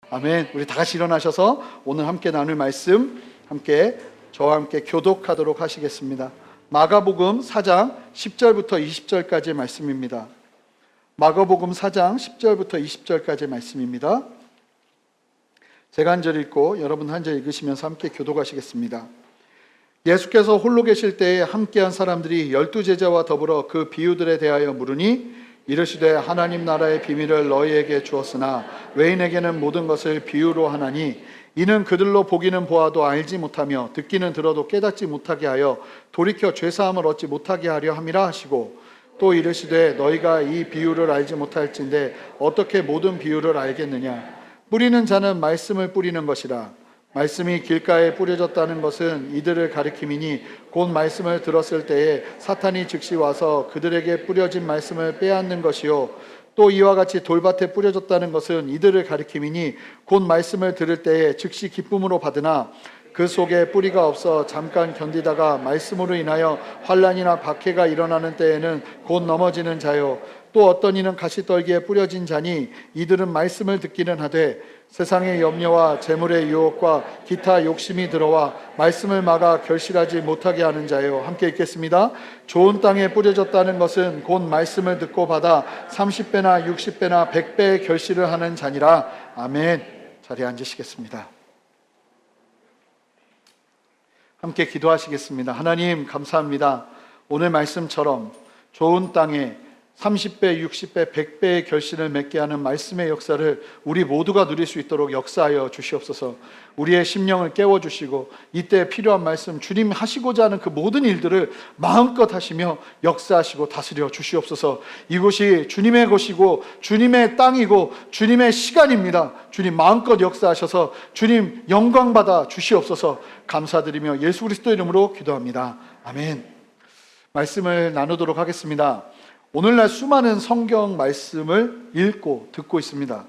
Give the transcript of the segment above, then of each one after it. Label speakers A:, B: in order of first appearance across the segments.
A: 아멘. 우리 다 같이 일어나셔서 오늘 함께 나눌 말씀 함께 저와 함께 교독하도록 하시겠습니다. 마가복음 4장 10절부터 20절까지의 말씀입니다. 마가복음 4장 10절부터 20절까지의 말씀입니다. 제가 한 절 읽고 여러분 한 절 읽으시면서 함께 교독하시겠습니다. 예수께서 홀로 계실 때에 함께한 사람들이 12제자와 더불어 그 비유들에 대하여 물으니 이르시되 하나님 나라의 비밀을 너희에게 주었으나 외인에게는 모든 것을 비유로 하나니 이는 그들로 보기는 보아도 알지 못하며 듣기는 들어도 깨닫지 못하게 하여 돌이켜 죄사함을 얻지 못하게 하려 함이라 하시고 또 이르시되 너희가 이 비유를 알지 못할진대 어떻게 모든 비유를 알겠느냐. 뿌리는 자는 말씀을 뿌리는 것이라. 말씀이 길가에 뿌려졌다는 것은 이들을 가리킴이니 곧 말씀을 들었을 때에 사탄이 즉시 와서 그들에게 뿌려진 말씀을 빼앗는 것이요 또 이와 같이 돌밭에 뿌려졌다는 것은 이들을 가리킴이니 곧 말씀을 들을 때에 즉시 기쁨으로 받으나 그 속에 뿌리가 없어 잠깐 견디다가 말씀으로 인하여 환난이나 박해가 일어나는 때에는 곧 넘어지는 자요 또 어떤 이는 가시떨기에 뿌려진 자니 이들은 말씀을 듣기는 하되 세상의 염려와 재물의 유혹과 기타 욕심이 들어와 말씀을 막아 결실하지 못하게 하는 자요. 함께 읽겠습니다. 좋은 땅에 뿌려졌다는 것은 곧 말씀을 듣고 받아 30배나 60배나 100배의 결실을 하는 자니라. 아멘. 자리에 앉으시겠습니다. 함께 기도하시겠습니다. 하나님 감사합니다. 오늘 말씀처럼 좋은 땅에 30배, 60배, 100배의 결실을 맺게 하는 말씀의 역사를 우리 모두가 누릴 수 있도록 역사하여 주시옵소서. 우리의 심령을 깨워주시고 이때 필요한 말씀 주님 하시고자 하는 그 모든 일들을 마음껏 하시며 역사하시고 다스려 주시옵소서. 이곳이 주님의 곳이고 주님의 땅이고 주님의 시간입니다. 주님 마음껏 역사하셔서 주님 영광받아 주시옵소서. 감사드리며 예수 그리스도 이름으로 기도합니다. 아멘. 말씀을 나누도록 하겠습니다. 오늘날 수많은 성경 말씀을 읽고 듣고 있습니다.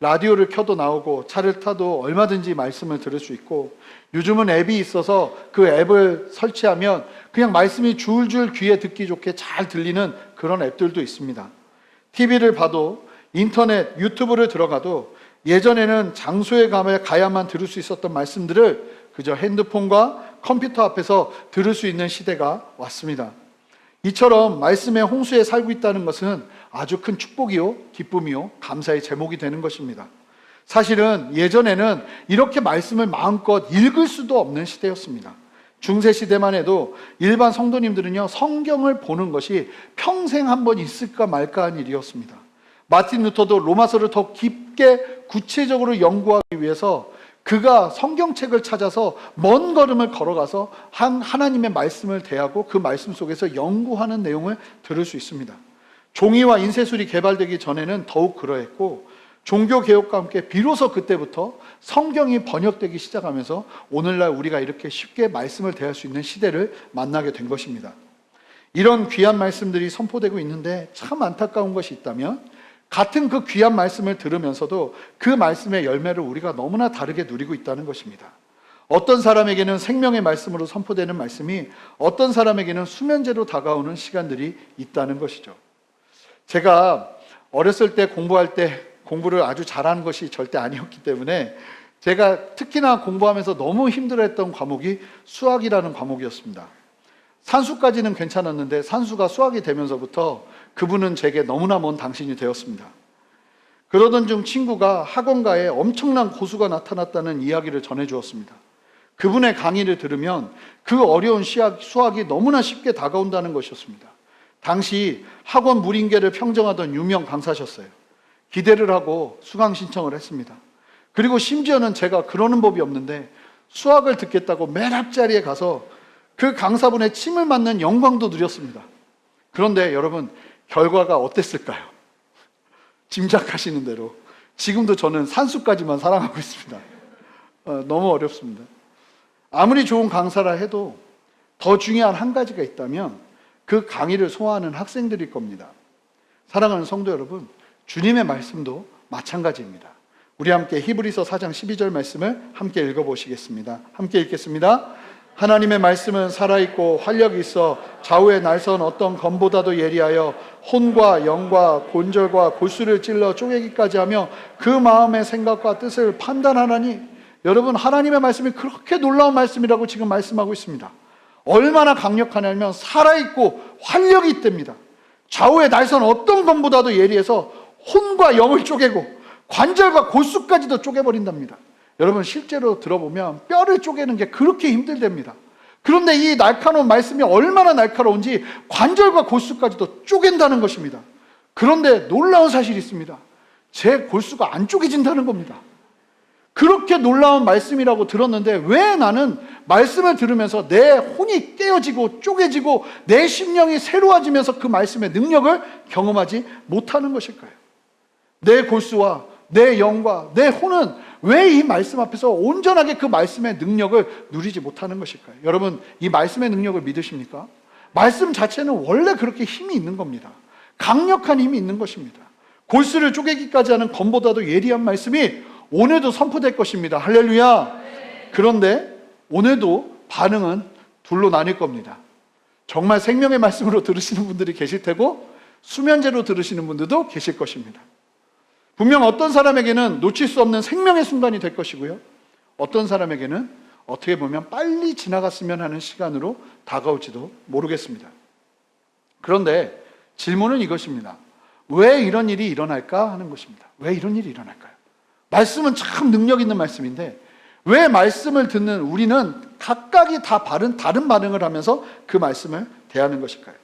A: 라디오를 켜도 나오고 차를 타도 얼마든지 말씀을 들을 수 있고 요즘은 앱이 있어서 그 앱을 설치하면 그냥 말씀이 줄줄 귀에 듣기 좋게 잘 들리는 그런 앱들도 있습니다. TV를 봐도 인터넷, 유튜브를 들어가도 예전에는 장소에 가야만 들을 수 있었던 말씀들을 그저 핸드폰과 컴퓨터 앞에서 들을 수 있는 시대가 왔습니다. 이처럼 말씀의 홍수에 살고 있다는 것은 아주 큰 축복이요, 기쁨이요, 감사의 제목이 되는 것입니다. 사실은 예전에는 이렇게 말씀을 마음껏 읽을 수도 없는 시대였습니다. 중세시대만 해도 일반 성도님들은요, 성경을 보는 것이 평생 한번 있을까 말까 한 일이었습니다. 마틴 루터도 로마서를 더 깊게 구체적으로 연구하기 위해서 그가 성경책을 찾아서 먼 걸음을 걸어가서 하나님의 말씀을 대하고 그 말씀 속에서 연구하는 내용을 들을 수 있습니다. 종이와 인쇄술이 개발되기 전에는 더욱 그러했고 종교개혁과 함께 비로소 그때부터 성경이 번역되기 시작하면서 오늘날 우리가 이렇게 쉽게 말씀을 대할 수 있는 시대를 만나게 된 것입니다. 이런 귀한 말씀들이 선포되고 있는데 참 안타까운 것이 있다면 같은 그 귀한 말씀을 들으면서도 그 말씀의 열매를 우리가 너무나 다르게 누리고 있다는 것입니다. 어떤 사람에게는 생명의 말씀으로 선포되는 말씀이 어떤 사람에게는 수면제로 다가오는 시간들이 있다는 것이죠. 제가 어렸을 때 공부할 때 공부를 아주 잘하는 것이 절대 아니었기 때문에 제가 특히나 공부하면서 너무 힘들어했던 과목이 수학이라는 과목이었습니다. 산수까지는 괜찮았는데 산수가 수학이 되면서부터 그분은 제게 너무나 먼 당신이 되었습니다. 그러던 중 친구가 학원가에 엄청난 고수가 나타났다는 이야기를 전해주었습니다. 그분의 강의를 들으면 그 어려운 수학이 너무나 쉽게 다가온다는 것이었습니다. 당시 학원 무림계를 평정하던 유명 강사셨어요. 기대를 하고 수강 신청을 했습니다. 그리고 심지어는 제가 그러는 법이 없는데 수학을 듣겠다고 맨 앞자리에 가서 그 강사분의 침을 맞는 영광도 누렸습니다. 그런데 여러분, 결과가 어땠을까요? 짐작하시는 대로 지금도 저는 산수까지만 사랑하고 있습니다. 너무 어렵습니다. 아무리 좋은 강사라 해도 더 중요한 한 가지가 있다면 그 강의를 소화하는 학생들일 겁니다. 사랑하는 성도 여러분, 주님의 말씀도 마찬가지입니다. 우리 함께 히브리서 4장 12절 말씀을 함께 읽어보시겠습니다. 함께 읽겠습니다. 하나님의 말씀은 살아있고 활력이 있어 좌우의 날선 어떤 검보다도 예리하여 혼과 영과 곤절과 골수를 찔러 쪼개기까지 하며 그 마음의 생각과 뜻을 판단하나니. 여러분, 하나님의 말씀이 그렇게 놀라운 말씀이라고 지금 말씀하고 있습니다. 얼마나 강력하냐면 살아있고 활력이 있답니다. 좌우의 날선 어떤 검보다도 예리해서 혼과 영을 쪼개고 관절과 골수까지도 쪼개버린답니다. 여러분, 실제로 들어보면 뼈를 쪼개는 게 그렇게 힘들답니다. 그런데 이 날카로운 말씀이 얼마나 날카로운지 관절과 골수까지도 쪼갠다는 것입니다. 그런데 놀라운 사실이 있습니다. 제 골수가 안 쪼개진다는 겁니다. 그렇게 놀라운 말씀이라고 들었는데 왜 나는 말씀을 들으면서 내 혼이 깨어지고 쪼개지고 내 심령이 새로워지면서 그 말씀의 능력을 경험하지 못하는 것일까요? 내 골수와 내 영과 내 혼은 왜 이 말씀 앞에서 온전하게 그 말씀의 능력을 누리지 못하는 것일까요? 여러분, 이 말씀의 능력을 믿으십니까? 말씀 자체는 원래 그렇게 힘이 있는 겁니다. 강력한 힘이 있는 것입니다. 골수를 쪼개기까지 하는 검보다도 예리한 말씀이 오늘도 선포될 것입니다. 할렐루야. 그런데 오늘도 반응은 둘로 나뉠 겁니다. 정말 생명의 말씀으로 들으시는 분들이 계실 테고 수면제로 들으시는 분들도 계실 것입니다. 분명 어떤 사람에게는 놓칠 수 없는 생명의 순간이 될 것이고요, 어떤 사람에게는 어떻게 보면 빨리 지나갔으면 하는 시간으로 다가올지도 모르겠습니다. 그런데 질문은 이것입니다. 왜 이런 일이 일어날까 하는 것입니다. 왜 이런 일이 일어날까요? 말씀은 참 능력 있는 말씀인데 왜 말씀을 듣는 우리는 각각이 다 다른 반응을 하면서 그 말씀을 대하는 것일까요?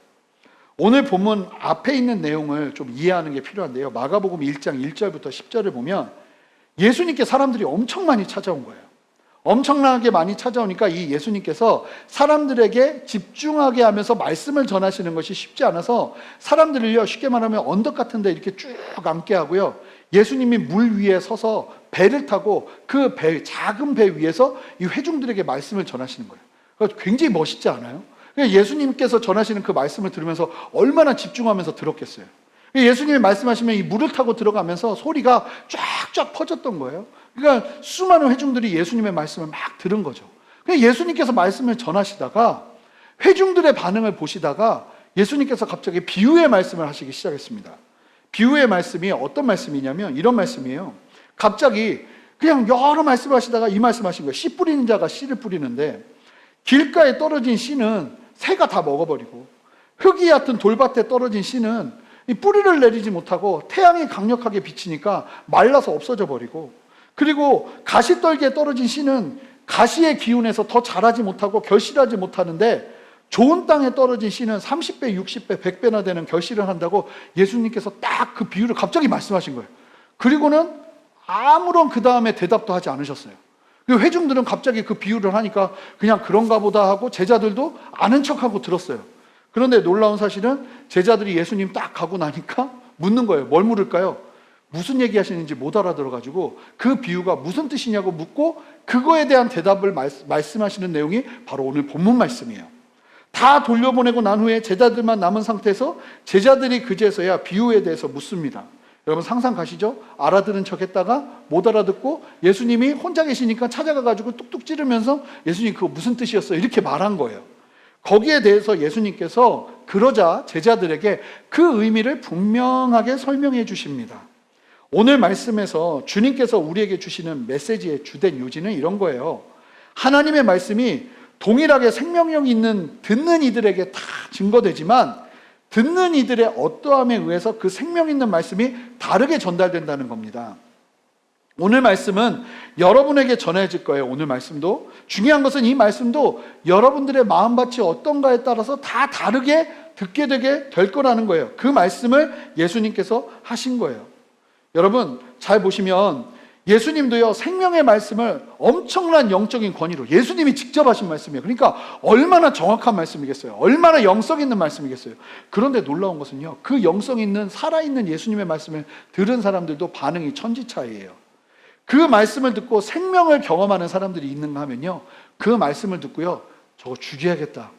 A: 오늘 본문 앞에 있는 내용을 좀 이해하는 게 필요한데요, 마가복음 1장 1절부터 10절을 보면 예수님께 사람들이 엄청 많이 찾아온 거예요. 엄청나게 많이 찾아오니까 이 예수님께서 사람들에게 집중하게 하면서 말씀을 전하시는 것이 쉽지 않아서 사람들을요, 쉽게 말하면 언덕 같은 데 이렇게 쭉 앉게 하고요, 예수님이 물 위에 서서 배를 타고 그 작은 배 위에서 이 회중들에게 말씀을 전하시는 거예요. 그래서 굉장히 멋있지 않아요? 예수님께서 전하시는 그 말씀을 들으면서 얼마나 집중하면서 들었겠어요. 예수님이 말씀하시면 이 물을 타고 들어가면서 소리가 쫙쫙 퍼졌던 거예요. 그러니까 수많은 회중들이 예수님의 말씀을 막 들은 거죠. 예수님께서 말씀을 전하시다가 회중들의 반응을 보시다가 예수님께서 갑자기 비유의 말씀을 하시기 시작했습니다. 비유의 말씀이 어떤 말씀이냐면 이런 말씀이에요. 갑자기 그냥 여러 말씀을 하시다가 이 말씀 하신 거예요. 씨 뿌리는 자가 씨를 뿌리는데 길가에 떨어진 씨는 새가 다 먹어버리고 흙이 얕은 돌밭에 떨어진 씨는 이 뿌리를 내리지 못하고 태양이 강력하게 비치니까 말라서 없어져 버리고, 그리고 가시떨기에 떨어진 씨는 가시의 기운에서 더 자라지 못하고 결실하지 못하는데 좋은 땅에 떨어진 씨는 30배, 60배, 100배나 되는 결실을 한다고 예수님께서 딱 그 비유를 갑자기 말씀하신 거예요. 그리고는 아무런 그 다음에 대답도 하지 않으셨어요. 회중들은 갑자기 그 비유를 하니까 그냥 그런가 보다 하고 제자들도 아는 척하고 들었어요. 그런데 놀라운 사실은 제자들이 예수님 딱 가고 나니까 묻는 거예요. 뭘 물을까요? 무슨 얘기 하시는지 못 알아들어가지고 그 비유가 무슨 뜻이냐고 묻고 그거에 대한 대답을 말씀하시는 내용이 바로 오늘 본문 말씀이에요. 다 돌려보내고 난 후에 제자들만 남은 상태에서 제자들이 그제서야 비유에 대해서 묻습니다. 여러분 상상 가시죠? 알아들은 척 했다가 못 알아듣고 예수님이 혼자 계시니까 찾아가가지고 뚝뚝 찌르면서 예수님 그거 무슨 뜻이었어요? 이렇게 말한 거예요. 거기에 대해서 예수님께서 그러자 제자들에게 그 의미를 분명하게 설명해 주십니다. 오늘 말씀에서 주님께서 우리에게 주시는 메시지의 주된 요지는 이런 거예요. 하나님의 말씀이 동일하게 생명력 있는 듣는 이들에게 다 증거되지만 듣는 이들의 어떠함에 의해서 그 생명 있는 말씀이 다르게 전달된다는 겁니다. 오늘 말씀은 여러분에게 전해질 거예요. 오늘 말씀도 중요한 것은 이 말씀도 여러분들의 마음밭이 어떤가에 따라서 다 다르게 듣게 되게 될 거라는 거예요. 그 말씀을 예수님께서 하신 거예요. 여러분 잘 보시면 예수님도요, 생명의 말씀을 엄청난 영적인 권위로 예수님이 직접 하신 말씀이에요. 그러니까 얼마나 정확한 말씀이겠어요. 얼마나 영성 있는 말씀이겠어요. 그런데 놀라운 것은요, 그 영성 있는 살아있는 예수님의 말씀을 들은 사람들도 반응이 천지차이예요. 그 말씀을 듣고 생명을 경험하는 사람들이 있는가 하면요, 그 말씀을 듣고요, 저거 죽여야겠다,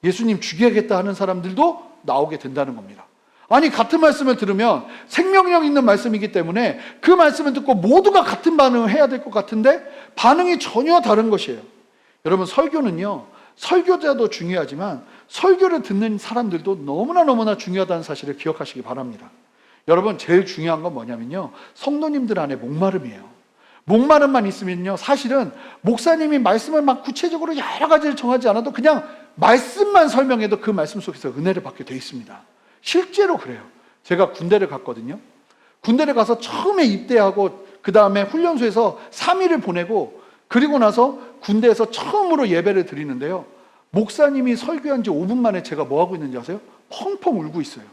A: 예수님 죽여야겠다 하는 사람들도 나오게 된다는 겁니다. 아니 같은 말씀을 들으면 생명력 있는 말씀이기 때문에 그 말씀을 듣고 모두가 같은 반응을 해야 될 것 같은데 반응이 전혀 다른 것이에요. 여러분 설교는요, 설교자도 중요하지만 설교를 듣는 사람들도 너무나 중요하다는 사실을 기억하시기 바랍니다. 여러분, 제일 중요한 건 뭐냐면요, 성도님들 안에 목마름이에요. 목마름만 있으면요, 사실은 목사님이 말씀을 막 구체적으로 여러 가지를 정하지 않아도 그냥 말씀만 설명해도 그 말씀 속에서 은혜를 받게 돼 있습니다. 실제로 그래요. 제가 군대를 갔거든요. 군대를 가서 처음에 입대하고 그 다음에 훈련소에서 3일을 보내고, 그리고 나서 군대에서 처음으로 예배를 드리는데요, 목사님이 설교한 지 5분 만에 제가 뭐 하고 있는지 아세요? 펑펑 울고 있어요.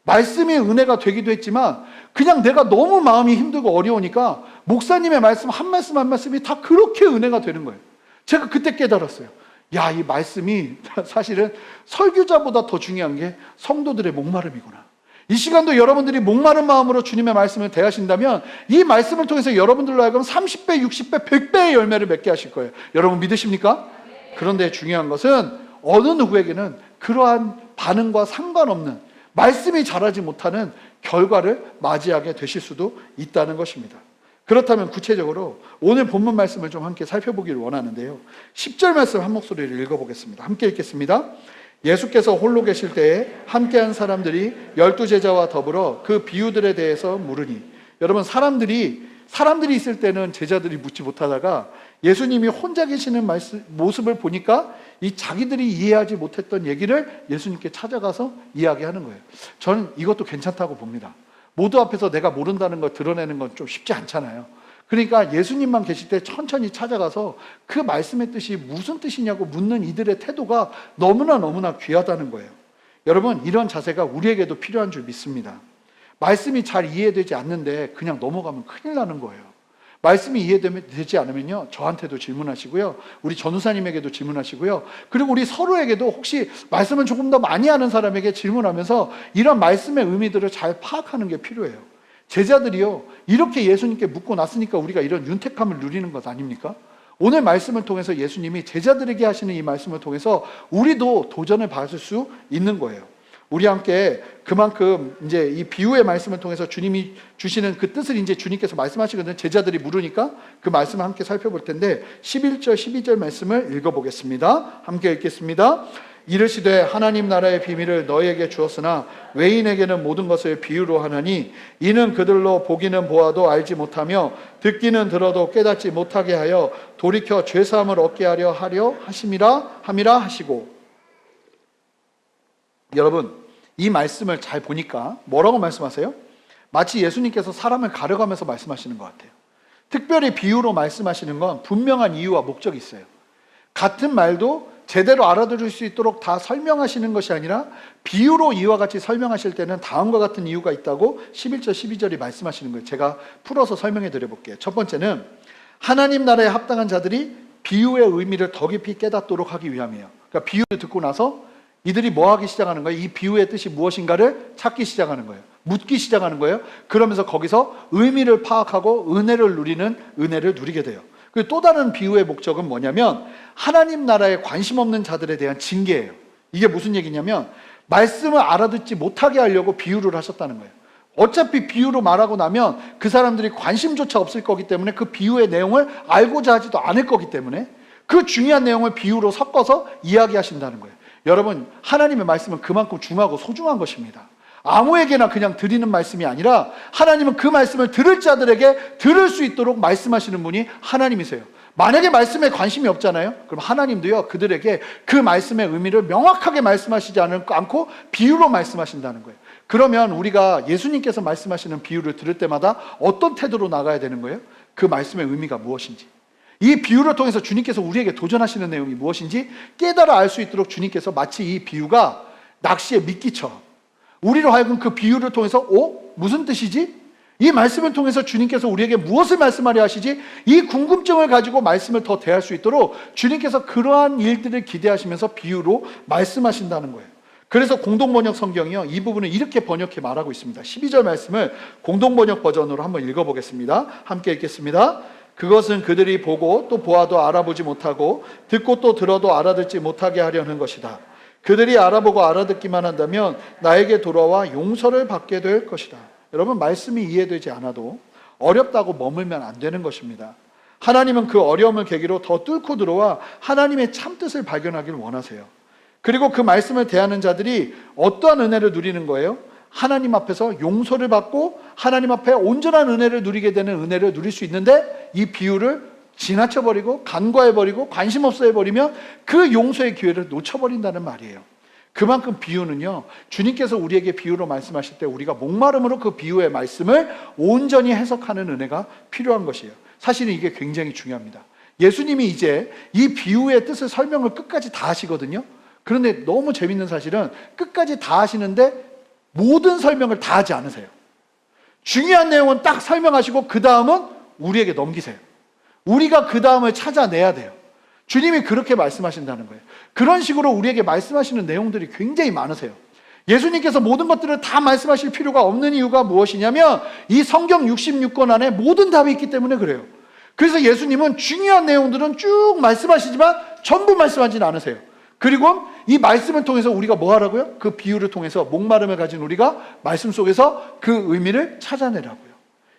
A: 말씀이 은혜가 되기도 했지만 그냥 내가 너무 마음이 힘들고 어려우니까 목사님의 말씀 한 말씀 한 말씀이 다 그렇게 은혜가 되는 거예요. 제가 그때 깨달았어요. 야, 이 말씀이 사실은 설교자보다 더 중요한 게 성도들의 목마름이구나. 이 시간도 여러분들이 목마른 마음으로 주님의 말씀을 대하신다면 이 말씀을 통해서 여러분들로 하여금 30배, 60배, 100배의 열매를 맺게 하실 거예요. 여러분 믿으십니까? 그런데 중요한 것은 어느 누구에게는 그러한 반응과 상관없는, 말씀이 자라지 못하는 결과를 맞이하게 되실 수도 있다는 것입니다. 그렇다면 구체적으로 오늘 본문 말씀을 좀 함께 살펴보기를 원하는데요, 10절 말씀 한 목소리를 읽어보겠습니다. 함께 읽겠습니다. 예수께서 홀로 계실 때에 함께한 사람들이 12제자와 더불어 그 비유들에 대해서 물으니, 여러분, 사람들이 있을 때는 제자들이 묻지 못하다가 예수님이 혼자 계시는 모습을 보니까 이 자기들이 이해하지 못했던 얘기를 예수님께 찾아가서 이야기하는 거예요. 저는 이것도 괜찮다고 봅니다. 모두 앞에서 내가 모른다는 걸 드러내는 건 좀 쉽지 않잖아요. 그러니까 예수님만 계실 때 천천히 찾아가서 그 말씀의 뜻이 무슨 뜻이냐고 묻는 이들의 태도가 너무나 귀하다는 거예요. 여러분, 이런 자세가 우리에게도 필요한 줄 믿습니다. 말씀이 잘 이해되지 않는데 그냥 넘어가면 큰일 나는 거예요. 말씀이 이해되지 않으면요, 저한테도 질문하시고요, 우리 전우사님에게도 질문하시고요, 그리고 우리 서로에게도 혹시 말씀을 조금 더 많이 아는 사람에게 질문하면서 이런 말씀의 의미들을 잘 파악하는 게 필요해요. 제자들이요, 이렇게 예수님께 묻고 났으니까 우리가 이런 윤택함을 누리는 것 아닙니까? 오늘 말씀을 통해서 예수님이 제자들에게 하시는 이 말씀을 통해서 우리도 도전을 받을 수 있는 거예요. 우리 함께 그만큼 이제 이 비유의 말씀을 통해서 주님이 주시는 그 뜻을 이제 주님께서 말씀하시거든요. 제자들이 물으니까 그 말씀을 함께 살펴볼 텐데 11절 12절 말씀을 읽어보겠습니다. 함께 읽겠습니다. 이르시되 하나님 나라의 비밀을 너희에게 주었으나 외인에게는 모든 것을 비유로 하나니 이는 그들로 보기는 보아도 알지 못하며 듣기는 들어도 깨닫지 못하게 하여 돌이켜 죄사함을 얻게 하려 하심이라 함이라 하시고. 여러분, 이 말씀을 잘 보니까 뭐라고 말씀하세요? 마치 예수님께서 사람을 가려가면서 말씀하시는 것 같아요. 특별히 비유로 말씀하시는 건 분명한 이유와 목적이 있어요. 같은 말도 제대로 알아들을 수 있도록 다 설명하시는 것이 아니라 비유로 이와 같이 설명하실 때는 다음과 같은 이유가 있다고 11절 12절이 말씀하시는 거예요. 제가 풀어서 설명해 드려 볼게요. 첫 번째는 하나님 나라에 합당한 자들이 비유의 의미를 더 깊이 깨닫도록 하기 위함이에요. 그러니까 비유를 듣고 나서 이들이 뭐 하기 시작하는 거예요? 이 비유의 뜻이 무엇인가를 찾기 시작하는 거예요. 묻기 시작하는 거예요. 그러면서 거기서 의미를 파악하고 은혜를 누리게 돼요. 그리고 또 다른 비유의 목적은 뭐냐면 하나님 나라에 관심 없는 자들에 대한 징계예요. 이게 무슨 얘기냐면 말씀을 알아듣지 못하게 하려고 비유를 하셨다는 거예요. 어차피 비유로 말하고 나면 그 사람들이 관심조차 없을 거기 때문에 그 비유의 내용을 알고자 하지도 않을 거기 때문에 그 중요한 내용을 비유로 섞어서 이야기하신다는 거예요. 여러분, 하나님의 말씀은 그만큼 중하고 소중한 것입니다. 아무에게나 그냥 드리는 말씀이 아니라 하나님은 그 말씀을 들을 자들에게 들을 수 있도록 말씀하시는 분이 하나님이세요. 만약에 말씀에 관심이 없잖아요. 그럼 하나님도요, 그들에게 그 말씀의 의미를 명확하게 말씀하시지 않고 비유로 말씀하신다는 거예요. 그러면 우리가 예수님께서 말씀하시는 비유를 들을 때마다 어떤 태도로 나가야 되는 거예요? 그 말씀의 의미가 무엇인지, 이 비유를 통해서 주님께서 우리에게 도전하시는 내용이 무엇인지 깨달아 알 수 있도록 주님께서 마치 이 비유가 낚시의 미끼처럼 우리로 하여금 그 비유를 통해서 무슨 뜻이지? 이 말씀을 통해서 주님께서 우리에게 무엇을 말씀하려 하시지? 이 궁금증을 가지고 말씀을 더 대할 수 있도록 주님께서 그러한 일들을 기대하시면서 비유로 말씀하신다는 거예요. 그래서 공동번역 성경이요, 이 부분을 이렇게 번역해 말하고 있습니다. 12절 말씀을 공동번역 버전으로 한번 읽어보겠습니다. 함께 읽겠습니다. 그것은 그들이 보고 또 보아도 알아보지 못하고 듣고 또 들어도 알아듣지 못하게 하려는 것이다. 그들이 알아보고 알아듣기만 한다면 나에게 돌아와 용서를 받게 될 것이다. 여러분, 말씀이 이해되지 않아도 어렵다고 머물면 안 되는 것입니다. 하나님은 그 어려움을 계기로 더 뚫고 들어와 하나님의 참뜻을 발견하기를 원하세요. 그리고 그 말씀을 대하는 자들이 어떠한 은혜를 누리는 거예요? 하나님 앞에서 용서를 받고 하나님 앞에 온전한 은혜를 누리게 되는 은혜를 누릴 수 있는데, 이 비유를 지나쳐버리고 간과해버리고 관심 없어 해버리면 그 용서의 기회를 놓쳐버린다는 말이에요. 그만큼 비유는요, 주님께서 우리에게 비유로 말씀하실 때 우리가 목마름으로 그 비유의 말씀을 온전히 해석하는 은혜가 필요한 것이에요. 사실은 이게 굉장히 중요합니다. 예수님이 이제 이 비유의 뜻을 설명을 끝까지 다 하시거든요. 그런데 너무 재밌는 사실은 끝까지 다 하시는데 모든 설명을 다 하지 않으세요. 중요한 내용은 딱 설명하시고 그 다음은 우리에게 넘기세요. 우리가 그 다음을 찾아내야 돼요. 주님이 그렇게 말씀하신다는 거예요. 그런 식으로 우리에게 말씀하시는 내용들이 굉장히 많으세요. 예수님께서 모든 것들을 다 말씀하실 필요가 없는 이유가 무엇이냐면 이 성경 66권 안에 모든 답이 있기 때문에 그래요. 그래서 예수님은 중요한 내용들은 쭉 말씀하시지만 전부 말씀하지는 않으세요. 그리고 이 말씀을 통해서 우리가 뭐 하라고요? 그 비유를 통해서 목마름을 가진 우리가 말씀 속에서 그 의미를 찾아내라고요.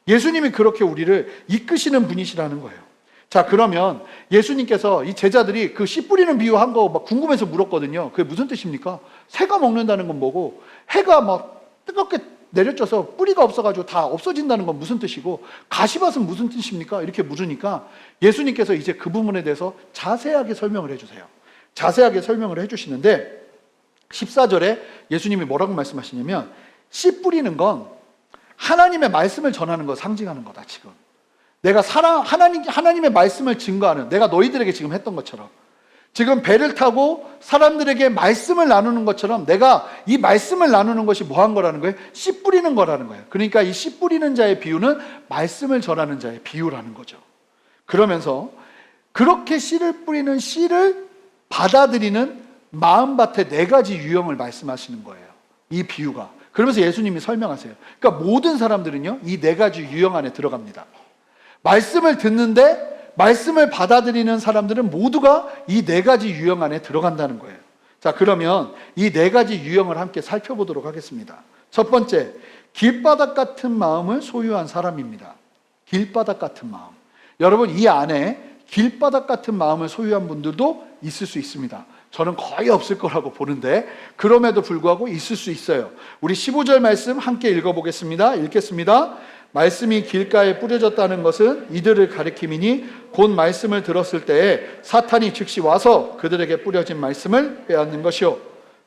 A: 예수님이 그렇게 우리를 이끄시는 분이시라는 거예요. 자, 그러면 예수님께서 이 제자들이 그 씨 뿌리는 비유 한 거 막 궁금해서 물었거든요. 그게 무슨 뜻입니까? 새가 먹는다는 건 뭐고, 해가 막 뜨겁게 내려져서 뿌리가 없어가지고 다 없어진다는 건 무슨 뜻이고, 가시밭은 무슨 뜻입니까? 이렇게 물으니까 예수님께서 이제 그 부분에 대해서 자세하게 설명을 해주세요. 자세하게 설명을 해주시는데 14절에 예수님이 뭐라고 말씀하시냐면, 씨 뿌리는 건 하나님의 말씀을 전하는 거 상징하는 거다. 지금 내가 하나님의 말씀을 증거하는, 내가 너희들에게 지금 했던 것처럼, 지금 배를 타고 사람들에게 말씀을 나누는 것처럼 내가 이 말씀을 나누는 것이 뭐 한 거라는 거예요? 씨 뿌리는 거라는 거예요. 그러니까 이 씨 뿌리는 자의 비유는 말씀을 전하는 자의 비유라는 거죠. 그러면서 그렇게 씨를 뿌리는, 씨를 받아들이는 마음밭의 네 가지 유형을 말씀하시는 거예요, 이 비유가. 그러면서 예수님이 설명하세요. 그러니까 모든 사람들은요, 이 네 가지 유형 안에 들어갑니다. 말씀을 듣는데 말씀을 받아들이는 사람들은 모두가 이 네 가지 유형 안에 들어간다는 거예요. 자, 그러면 이 네 가지 유형을 함께 살펴보도록 하겠습니다. 첫 번째, 길바닥 같은 마음을 소유한 사람입니다. 길바닥 같은 마음. 여러분, 이 안에 길바닥 같은 마음을 소유한 분들도 있을 수 있습니다. 저는 거의 없을 거라고 보는데 그럼에도 불구하고 있을 수 있어요. 우리 15절 말씀 함께 읽어보겠습니다. 읽겠습니다. 말씀이 길가에 뿌려졌다는 것은 이들을 가리킴이니 곧 말씀을 들었을 때에 사탄이 즉시 와서 그들에게 뿌려진 말씀을 빼앗는 것이요.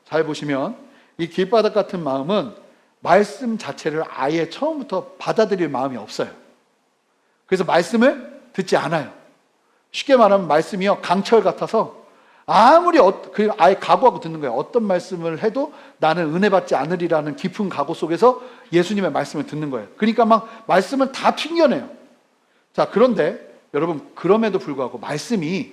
A: 잘 보시면 이 길바닥 같은 마음은 말씀 자체를 아예 처음부터 받아들일 마음이 없어요. 그래서 말씀을 듣지 않아요. 쉽게 말하면 말씀이요, 강철 같아서 아무리 아예 각오하고 듣는 거예요. 어떤 말씀을 해도 나는 은혜 받지 않으리라는 깊은 각오 속에서 예수님의 말씀을 듣는 거예요. 그러니까 막 말씀을 다 튕겨내요. 자, 그런데 여러분, 그럼에도 불구하고 말씀이,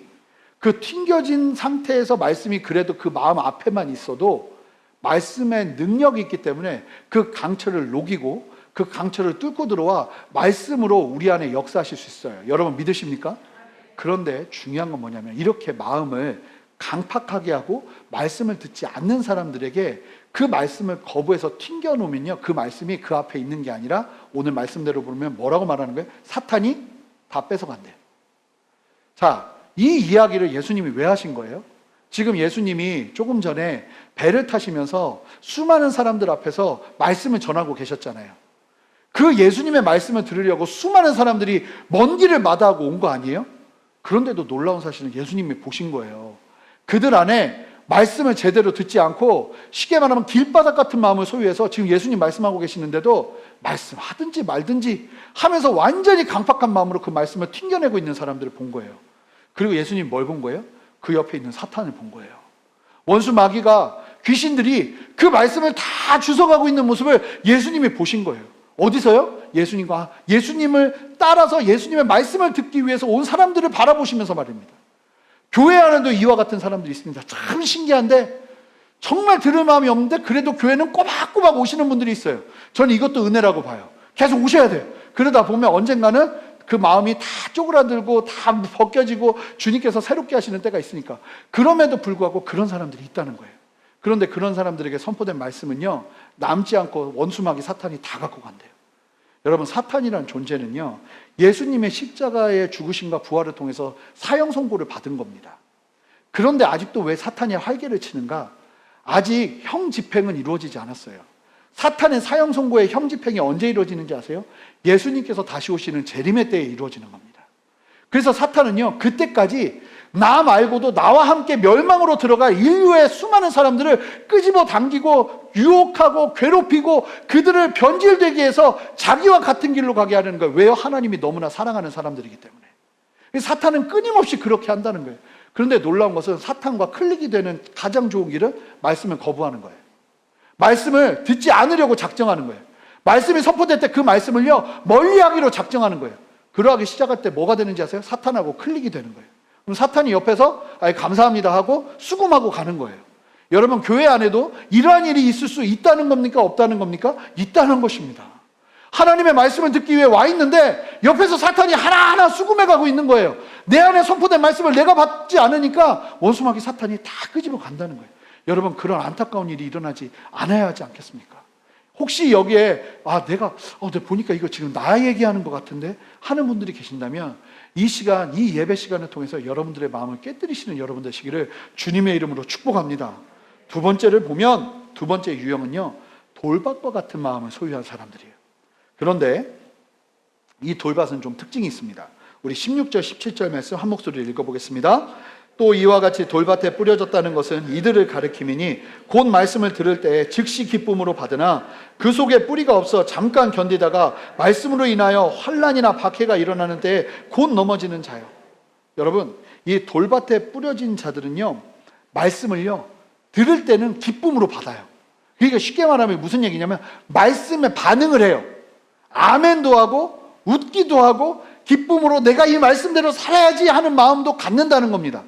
A: 그 튕겨진 상태에서 말씀이 그래도 그 마음 앞에만 있어도 말씀의 능력이 있기 때문에 그 강철을 녹이고 그 강철을 뚫고 들어와 말씀으로 우리 안에 역사하실 수 있어요. 여러분 믿으십니까? 그런데 중요한 건 뭐냐면, 이렇게 마음을 강팍하게 하고 말씀을 듣지 않는 사람들에게 그 말씀을 거부해서 튕겨놓으면요, 그 말씀이 그 앞에 있는 게 아니라 오늘 말씀대로 보면 뭐라고 말하는 거예요? 사탄이 다 뺏어간대요. 자, 이 이야기를 예수님이 왜 하신 거예요? 지금 예수님이 조금 전에 배를 타시면서 수많은 사람들 앞에서 말씀을 전하고 계셨잖아요. 그 예수님의 말씀을 들으려고 수많은 사람들이 먼 길을 마다하고 온 거 아니에요? 그런데도 놀라운 사실은 예수님이 보신 거예요. 그들 안에 말씀을 제대로 듣지 않고 쉽게 말하면 길바닥 같은 마음을 소유해서 지금 예수님 말씀하고 계시는데도 말씀하든지 말든지 하면서 완전히 강팍한 마음으로 그 말씀을 튕겨내고 있는 사람들을 본 거예요. 그리고 예수님 뭘 본 거예요? 그 옆에 있는 사탄을 본 거예요. 원수 마귀가, 귀신들이 그 말씀을 다 주워가고 있는 모습을 예수님이 보신 거예요. 어디서요? 예수님을 따라서 예수님의 말씀을 듣기 위해서 온 사람들을 바라보시면서 말입니다. 교회 안에도 이와 같은 사람들이 있습니다. 참 신기한데 정말 들을 마음이 없는데 그래도 교회는 꼬박꼬박 오시는 분들이 있어요. 저는 이것도 은혜라고 봐요. 계속 오셔야 돼요. 그러다 보면 언젠가는 그 마음이 다 쪼그라들고 다 벗겨지고 주님께서 새롭게 하시는 때가 있으니까. 그럼에도 불구하고 그런 사람들이 있다는 거예요. 그런데 그런 사람들에게 선포된 말씀은요, 남지 않고 원수마귀 사탄이 다 갖고 간대요. 여러분, 사탄이라는 존재는요, 예수님의 십자가의 죽으심과 부활을 통해서 사형 선고를 받은 겁니다. 그런데 아직도 왜 사탄이 활개를 치는가? 아직 형 집행은 이루어지지 않았어요. 사탄의 사형 선고의 형 집행이 언제 이루어지는지 아세요? 예수님께서 다시 오시는 재림의 때에 이루어지는 겁니다. 그래서 사탄은요, 그때까지 나 말고도 나와 함께 멸망으로 들어갈 인류의 수많은 사람들을 끄집어 당기고 유혹하고 괴롭히고 그들을 변질되게 해서 자기와 같은 길로 가게 하는 거예요. 왜요? 하나님이 너무나 사랑하는 사람들이기 때문에. 사탄은 끊임없이 그렇게 한다는 거예요. 그런데 놀라운 것은 사탄과 클릭이 되는 가장 좋은 길은 말씀을 거부하는 거예요. 말씀을 듣지 않으려고 작정하는 거예요. 말씀이 선포될 때 그 말씀을요, 멀리하기로 작정하는 거예요. 그러하기 시작할 때 뭐가 되는지 아세요? 사탄하고 클릭이 되는 거예요. 그럼 사탄이 옆에서 감사합니다 하고 수긍하고 가는 거예요. 여러분, 교회 안에도 이러한 일이 있을 수 있다는 겁니까? 없다는 겁니까? 있다는 것입니다. 하나님의 말씀을 듣기 위해 와 있는데 옆에서 사탄이 하나하나 수긍해 가고 있는 거예요. 내 안에 선포된 말씀을 내가 받지 않으니까 원수마귀 사탄이 다 끄집어 간다는 거예요. 여러분, 그런 안타까운 일이 일어나지 않아야 하지 않겠습니까? 혹시 여기에 내가 보니까 이거 지금 나 얘기하는 것 같은데 하는 분들이 계신다면 이 시간, 이 예배 시간을 통해서 여러분들의 마음을 깨뜨리시는 여러분 되시기를 주님의 이름으로 축복합니다. 두 번째를 보면, 두 번째 유형은요, 돌밭과 같은 마음을 소유한 사람들이에요. 그런데 이 돌밭은 좀 특징이 있습니다. 우리 16절, 17절 말씀 한 목소리로 읽어보겠습니다. 또 이와 같이 돌밭에 뿌려졌다는 것은 이들을 가리킴이니 곧 말씀을 들을 때 즉시 기쁨으로 받으나 그 속에 뿌리가 없어 잠깐 견디다가 말씀으로 인하여 환난이나 박해가 일어나는 때에 곧 넘어지는 자요. 여러분, 이 돌밭에 뿌려진 자들은요, 말씀을요, 들을 때는 기쁨으로 받아요. 그러니까 쉽게 말하면 무슨 얘기냐면 말씀에 반응을 해요. 아멘도 하고 웃기도 하고 기쁨으로 내가 이 말씀대로 살아야지 하는 마음도 갖는다는 겁니다.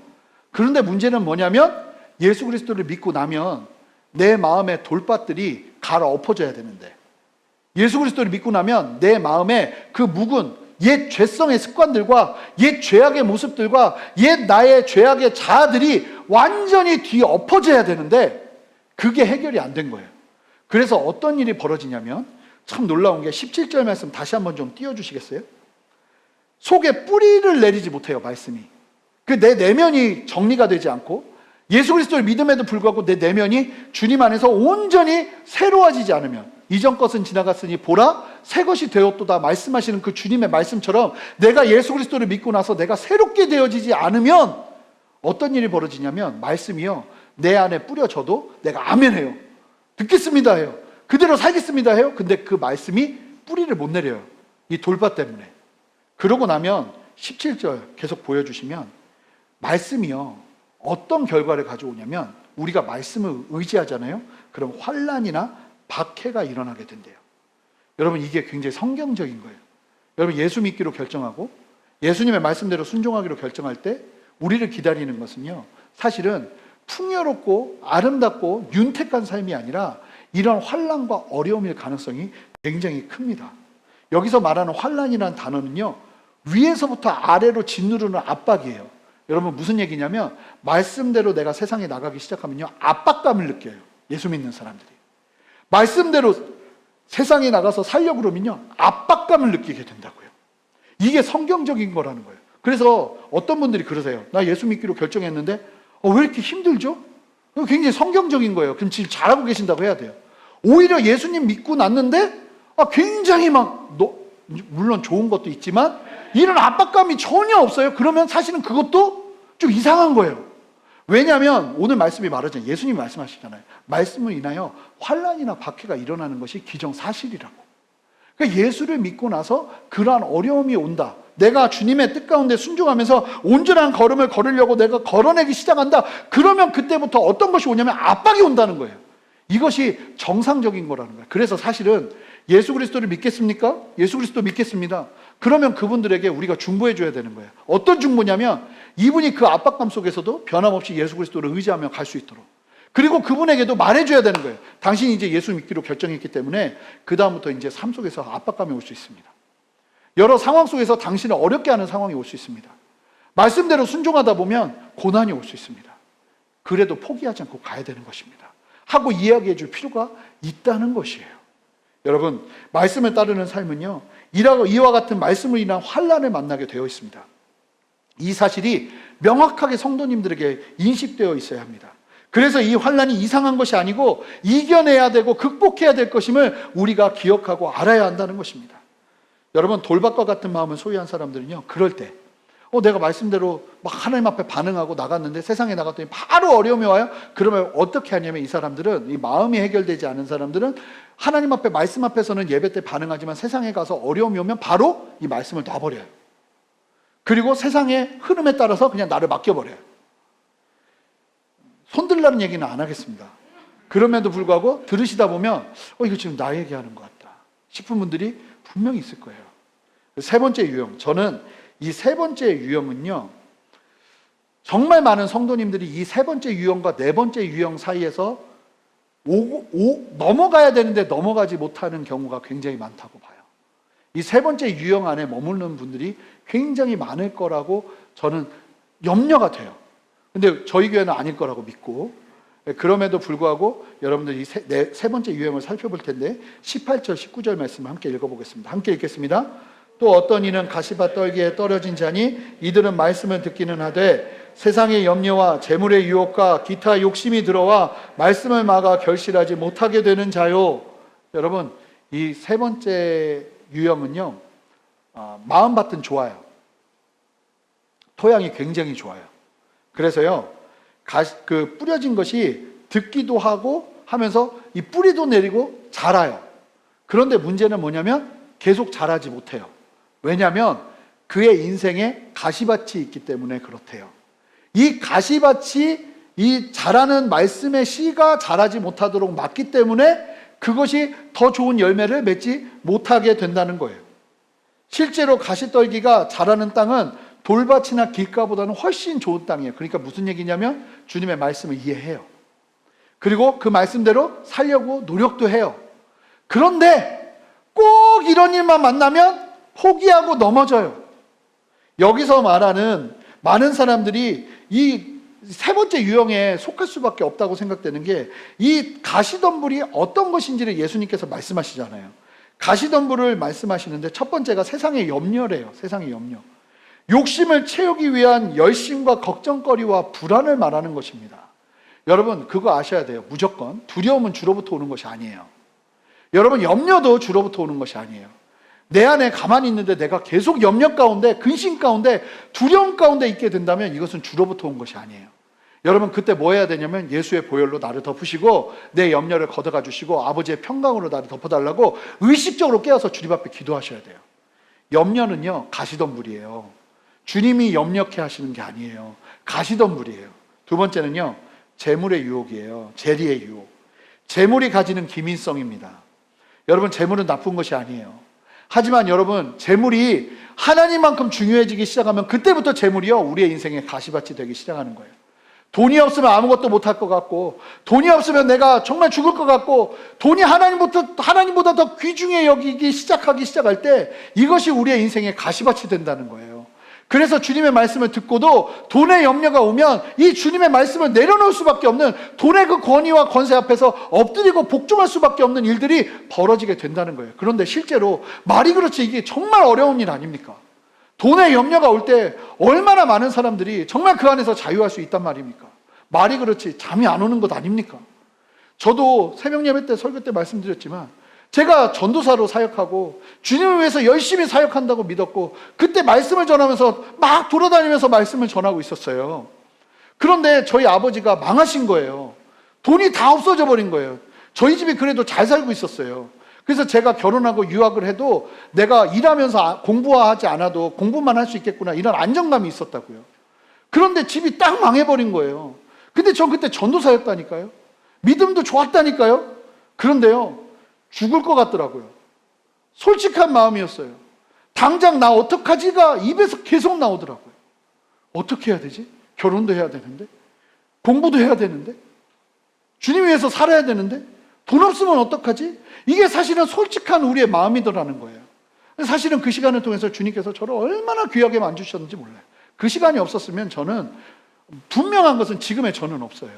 A: 그런데 문제는 뭐냐면 예수 그리스도를 믿고 나면 내 마음의 돌밭들이 갈아엎어져야 되는데, 예수 그리스도를 믿고 나면 내 마음에 그 묵은 옛 죄성의 습관들과 옛 죄악의 모습들과 옛 나의 죄악의 자아들이 완전히 뒤엎어져야 되는데 그게 해결이 안 된 거예요. 그래서 어떤 일이 벌어지냐면 참 놀라운 게 17절 말씀 다시 한번 좀 띄워주시겠어요? 속에 뿌리를 내리지 못해요, 말씀이. 그 내 내면이 정리가 되지 않고 예수 그리스도를 믿음에도 불구하고 내 내면이 주님 안에서 온전히 새로워지지 않으면, 이전 것은 지나갔으니 보라 새 것이 되었도다 말씀하시는 그 주님의 말씀처럼 내가 예수 그리스도를 믿고 나서 내가 새롭게 되어지지 않으면 어떤 일이 벌어지냐면 말씀이요, 내 안에 뿌려져도 내가 아멘해요, 듣겠습니다 해요, 그대로 살겠습니다 해요. 근데 그 말씀이 뿌리를 못 내려요, 이 돌밭 때문에. 그러고 나면 17절 계속 보여주시면 말씀이요, 어떤 결과를 가져오냐면 우리가 말씀을 의지하잖아요. 그럼 환난이나 박해가 일어나게 된대요. 여러분, 이게 굉장히 성경적인 거예요. 여러분, 예수 믿기로 결정하고 예수님의 말씀대로 순종하기로 결정할 때 우리를 기다리는 것은요, 사실은 풍요롭고 아름답고 윤택한 삶이 아니라 이런 환난과 어려움일 가능성이 굉장히 큽니다. 여기서 말하는 환난이라는 단어는요, 위에서부터 아래로 짓누르는 압박이에요. 여러분, 무슨 얘기냐면 말씀대로 내가 세상에 나가기 시작하면요, 압박감을 느껴요, 예수 믿는 사람들이. 말씀대로 세상에 나가서 살려고 그러면요, 압박감을 느끼게 된다고요. 이게 성경적인 거라는 거예요. 그래서 어떤 분들이 그러세요. 나 예수 믿기로 결정했는데 왜 이렇게 힘들죠? 굉장히 성경적인 거예요. 그럼 지금 잘하고 계신다고 해야 돼요. 오히려 예수님 믿고 났는데 굉장히 물론 좋은 것도 있지만 이런 압박감이 전혀 없어요. 그러면 사실은 그것도 좀 이상한 거예요. 왜냐하면 오늘 말씀이 말하잖아요. 예수님이 말씀하시잖아요. 말씀을 인하여 환난이나 박해가 일어나는 것이 기정사실이라고. 그러니까 예수를 믿고 나서 그러한 어려움이 온다, 내가 주님의 뜻 가운데 순종하면서 온전한 걸음을 걸으려고 내가 걸어내기 시작한다, 그러면 그때부터 어떤 것이 오냐면 압박이 온다는 거예요. 이것이 정상적인 거라는 거예요. 그래서 사실은 예수 그리스도를 믿겠습니까? 예수 그리스도 믿겠습니다. 그러면 그분들에게 우리가 중보해 줘야 되는 거예요. 어떤 중보냐면 이분이 그 압박감 속에서도 변함없이 예수 그리스도를 의지하며 갈 수 있도록, 그리고 그분에게도 말해줘야 되는 거예요. 당신이 이제 예수 믿기로 결정했기 때문에 그 다음부터 이제 삶 속에서 압박감이 올 수 있습니다. 여러 상황 속에서 당신을 어렵게 하는 상황이 올 수 있습니다. 말씀대로 순종하다 보면 고난이 올 수 있습니다. 그래도 포기하지 않고 가야 되는 것입니다 하고 이야기해 줄 필요가 있다는 것이에요. 여러분, 말씀을 따르는 삶은요, 이와 같은 말씀을 인한 환난을 만나게 되어 있습니다. 이 사실이 명확하게 성도님들에게 인식되어 있어야 합니다. 그래서 이 환난이 이상한 것이 아니고 이겨내야 되고 극복해야 될 것임을 우리가 기억하고 알아야 한다는 것입니다. 여러분, 돌밭과 같은 마음을 소유한 사람들은요, 그럴 때 내가 말씀대로 막 하나님 앞에 반응하고 나갔는데 세상에 나갔더니 바로 어려움이 와요. 그러면 어떻게 하냐면 이 사람들은, 이 마음이 해결되지 않은 사람들은 하나님 앞에, 말씀 앞에서는 예배 때 반응하지만 세상에 가서 어려움이 오면 바로 이 말씀을 놔버려요. 그리고 세상의 흐름에 따라서 그냥 나를 맡겨버려요. 손들라는 얘기는 안 하겠습니다. 그럼에도 불구하고 들으시다 보면 이거 지금 나 얘기하는 것 같다 싶은 분들이 분명히 있을 거예요. 세 번째 유형, 저는 이 세 번째 유형은요, 정말 많은 성도님들이 이 세 번째 유형과 네 번째 유형 사이에서 넘어가야 되는데 넘어가지 못하는 경우가 굉장히 많다고 봐요. 이 세 번째 유형 안에 머무르는 분들이 굉장히 많을 거라고 저는 염려가 돼요. 근데 저희 교회는 아닐 거라고 믿고, 그럼에도 불구하고 여러분들 이 세 번째 유형을 살펴볼 텐데 18절, 19절 말씀을 함께 읽어보겠습니다. 함께 읽겠습니다. 또 어떤 이는 가시밭 떨기에 떨어진 자니 이들은 말씀을 듣기는 하되 세상의 염려와 재물의 유혹과 기타 욕심이 들어와 말씀을 막아 결실하지 못하게 되는 자요. 여러분, 이 세 번째 유형은요, 마음밭은 좋아요. 토양이 굉장히 좋아요. 그래서요, 뿌려진 것이 듣기도 하고 하면서 이 뿌리도 내리고 자라요. 그런데 문제는 뭐냐면 계속 자라지 못해요. 왜냐하면 그의 인생에 가시밭이 있기 때문에 그렇대요. 이 가시밭이 이 자라는 말씀의 씨가 자라지 못하도록 막기 때문에 그것이 더 좋은 열매를 맺지 못하게 된다는 거예요. 실제로 가시떨기가 자라는 땅은 돌밭이나 길가보다는 훨씬 좋은 땅이에요. 그러니까 무슨 얘기냐면 주님의 말씀을 이해해요. 그리고 그 말씀대로 살려고 노력도 해요. 그런데 꼭 이런 일만 만나면 포기하고 넘어져요. 여기서 말하는 많은 사람들이 이 세 번째 유형에 속할 수밖에 없다고 생각되는 게, 이 가시덤불이 어떤 것인지를 예수님께서 말씀하시잖아요. 가시덤불을 말씀하시는데 첫 번째가 세상의 염려래요. 세상의 염려. 욕심을 채우기 위한 열심과 걱정거리와 불안을 말하는 것입니다. 여러분, 그거 아셔야 돼요. 무조건 두려움은 주로부터 오는 것이 아니에요. 여러분, 염려도 주로부터 오는 것이 아니에요. 내 안에 가만히 있는데 내가 계속 염려 가운데, 근심 가운데, 두려움 가운데 있게 된다면 이것은 주로부터 온 것이 아니에요. 여러분, 그때 뭐 해야 되냐면 예수의 보혈로 나를 덮으시고 내 염려를 걷어가 주시고 아버지의 평강으로 나를 덮어달라고 의식적으로 깨어서 주님 앞에 기도하셔야 돼요. 염려는요, 가시덤불이에요. 주님이 염려케 하시는 게 아니에요. 가시덤불이에요. 두 번째는요, 재물의 유혹이에요. 재리의 유혹. 재물이 가지는 기민성입니다. 여러분, 재물은 나쁜 것이 아니에요. 하지만 여러분, 재물이 하나님만큼 중요해지기 시작하면 그때부터 재물이요, 우리의 인생의 가시밭이 되기 시작하는 거예요. 돈이 없으면 아무것도 못할 것 같고, 돈이 없으면 내가 정말 죽을 것 같고, 돈이 하나님보다 더 귀중해 여기기 시작할 때 이것이 우리의 인생의 가시밭이 된다는 거예요. 그래서 주님의 말씀을 듣고도 돈의 염려가 오면 이 주님의 말씀을 내려놓을 수밖에 없는, 돈의 그 권위와 권세 앞에서 엎드리고 복종할 수밖에 없는 일들이 벌어지게 된다는 거예요. 그런데 실제로 말이 그렇지 이게 정말 어려운 일 아닙니까? 돈의 염려가 올 때 얼마나 많은 사람들이 정말 그 안에서 자유할 수 있단 말입니까? 말이 그렇지 잠이 안 오는 것 아닙니까? 저도 새벽 예배 때, 설교 때 말씀드렸지만 제가 전도사로 사역하고 주님을 위해서 열심히 사역한다고 믿었고, 그때 말씀을 전하면서 막 돌아다니면서 말씀을 전하고 있었어요. 그런데 저희 아버지가 망하신 거예요. 돈이 다 없어져 버린 거예요. 저희 집이 그래도 잘 살고 있었어요. 그래서 제가 결혼하고 유학을 해도 내가 일하면서 공부하지 않아도 공부만 할 수 있겠구나, 이런 안정감이 있었다고요. 그런데 집이 딱 망해버린 거예요. 근데 전 그때 전도사였다니까요. 믿음도 좋았다니까요. 그런데요, 죽을 것 같더라고요. 솔직한 마음이었어요. 당장 나 어떡하지가 입에서 계속 나오더라고요. 어떻게 해야 되지? 결혼도 해야 되는데, 공부도 해야 되는데, 주님 위해서 살아야 되는데, 돈 없으면 어떡하지? 이게 사실은 솔직한 우리의 마음이더라는 거예요. 사실은 그 시간을 통해서 주님께서 저를 얼마나 귀하게 만주셨는지 몰라요. 그 시간이 없었으면 저는, 분명한 것은 지금의 저는 없어요.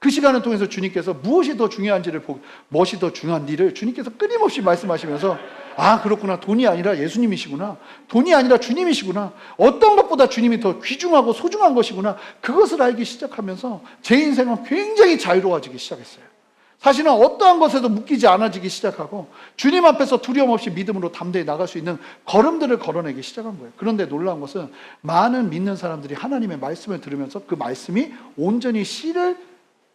A: 그 시간을 통해서 주님께서 무엇이 더 중요한지를 보고, 무엇이 더 중요한지를 주님께서 끊임없이 말씀하시면서, 아, 그렇구나. 돈이 아니라 예수님이시구나. 돈이 아니라 주님이시구나. 어떤 것보다 주님이 더 귀중하고 소중한 것이구나. 그것을 알기 시작하면서 제 인생은 굉장히 자유로워지기 시작했어요. 사실은 어떠한 것에도 묶이지 않아지기 시작하고 주님 앞에서 두려움 없이 믿음으로 담대히 나갈 수 있는 걸음들을 걸어내기 시작한 거예요. 그런데 놀라운 것은 많은 믿는 사람들이 하나님의 말씀을 들으면서 그 말씀이 온전히 씨를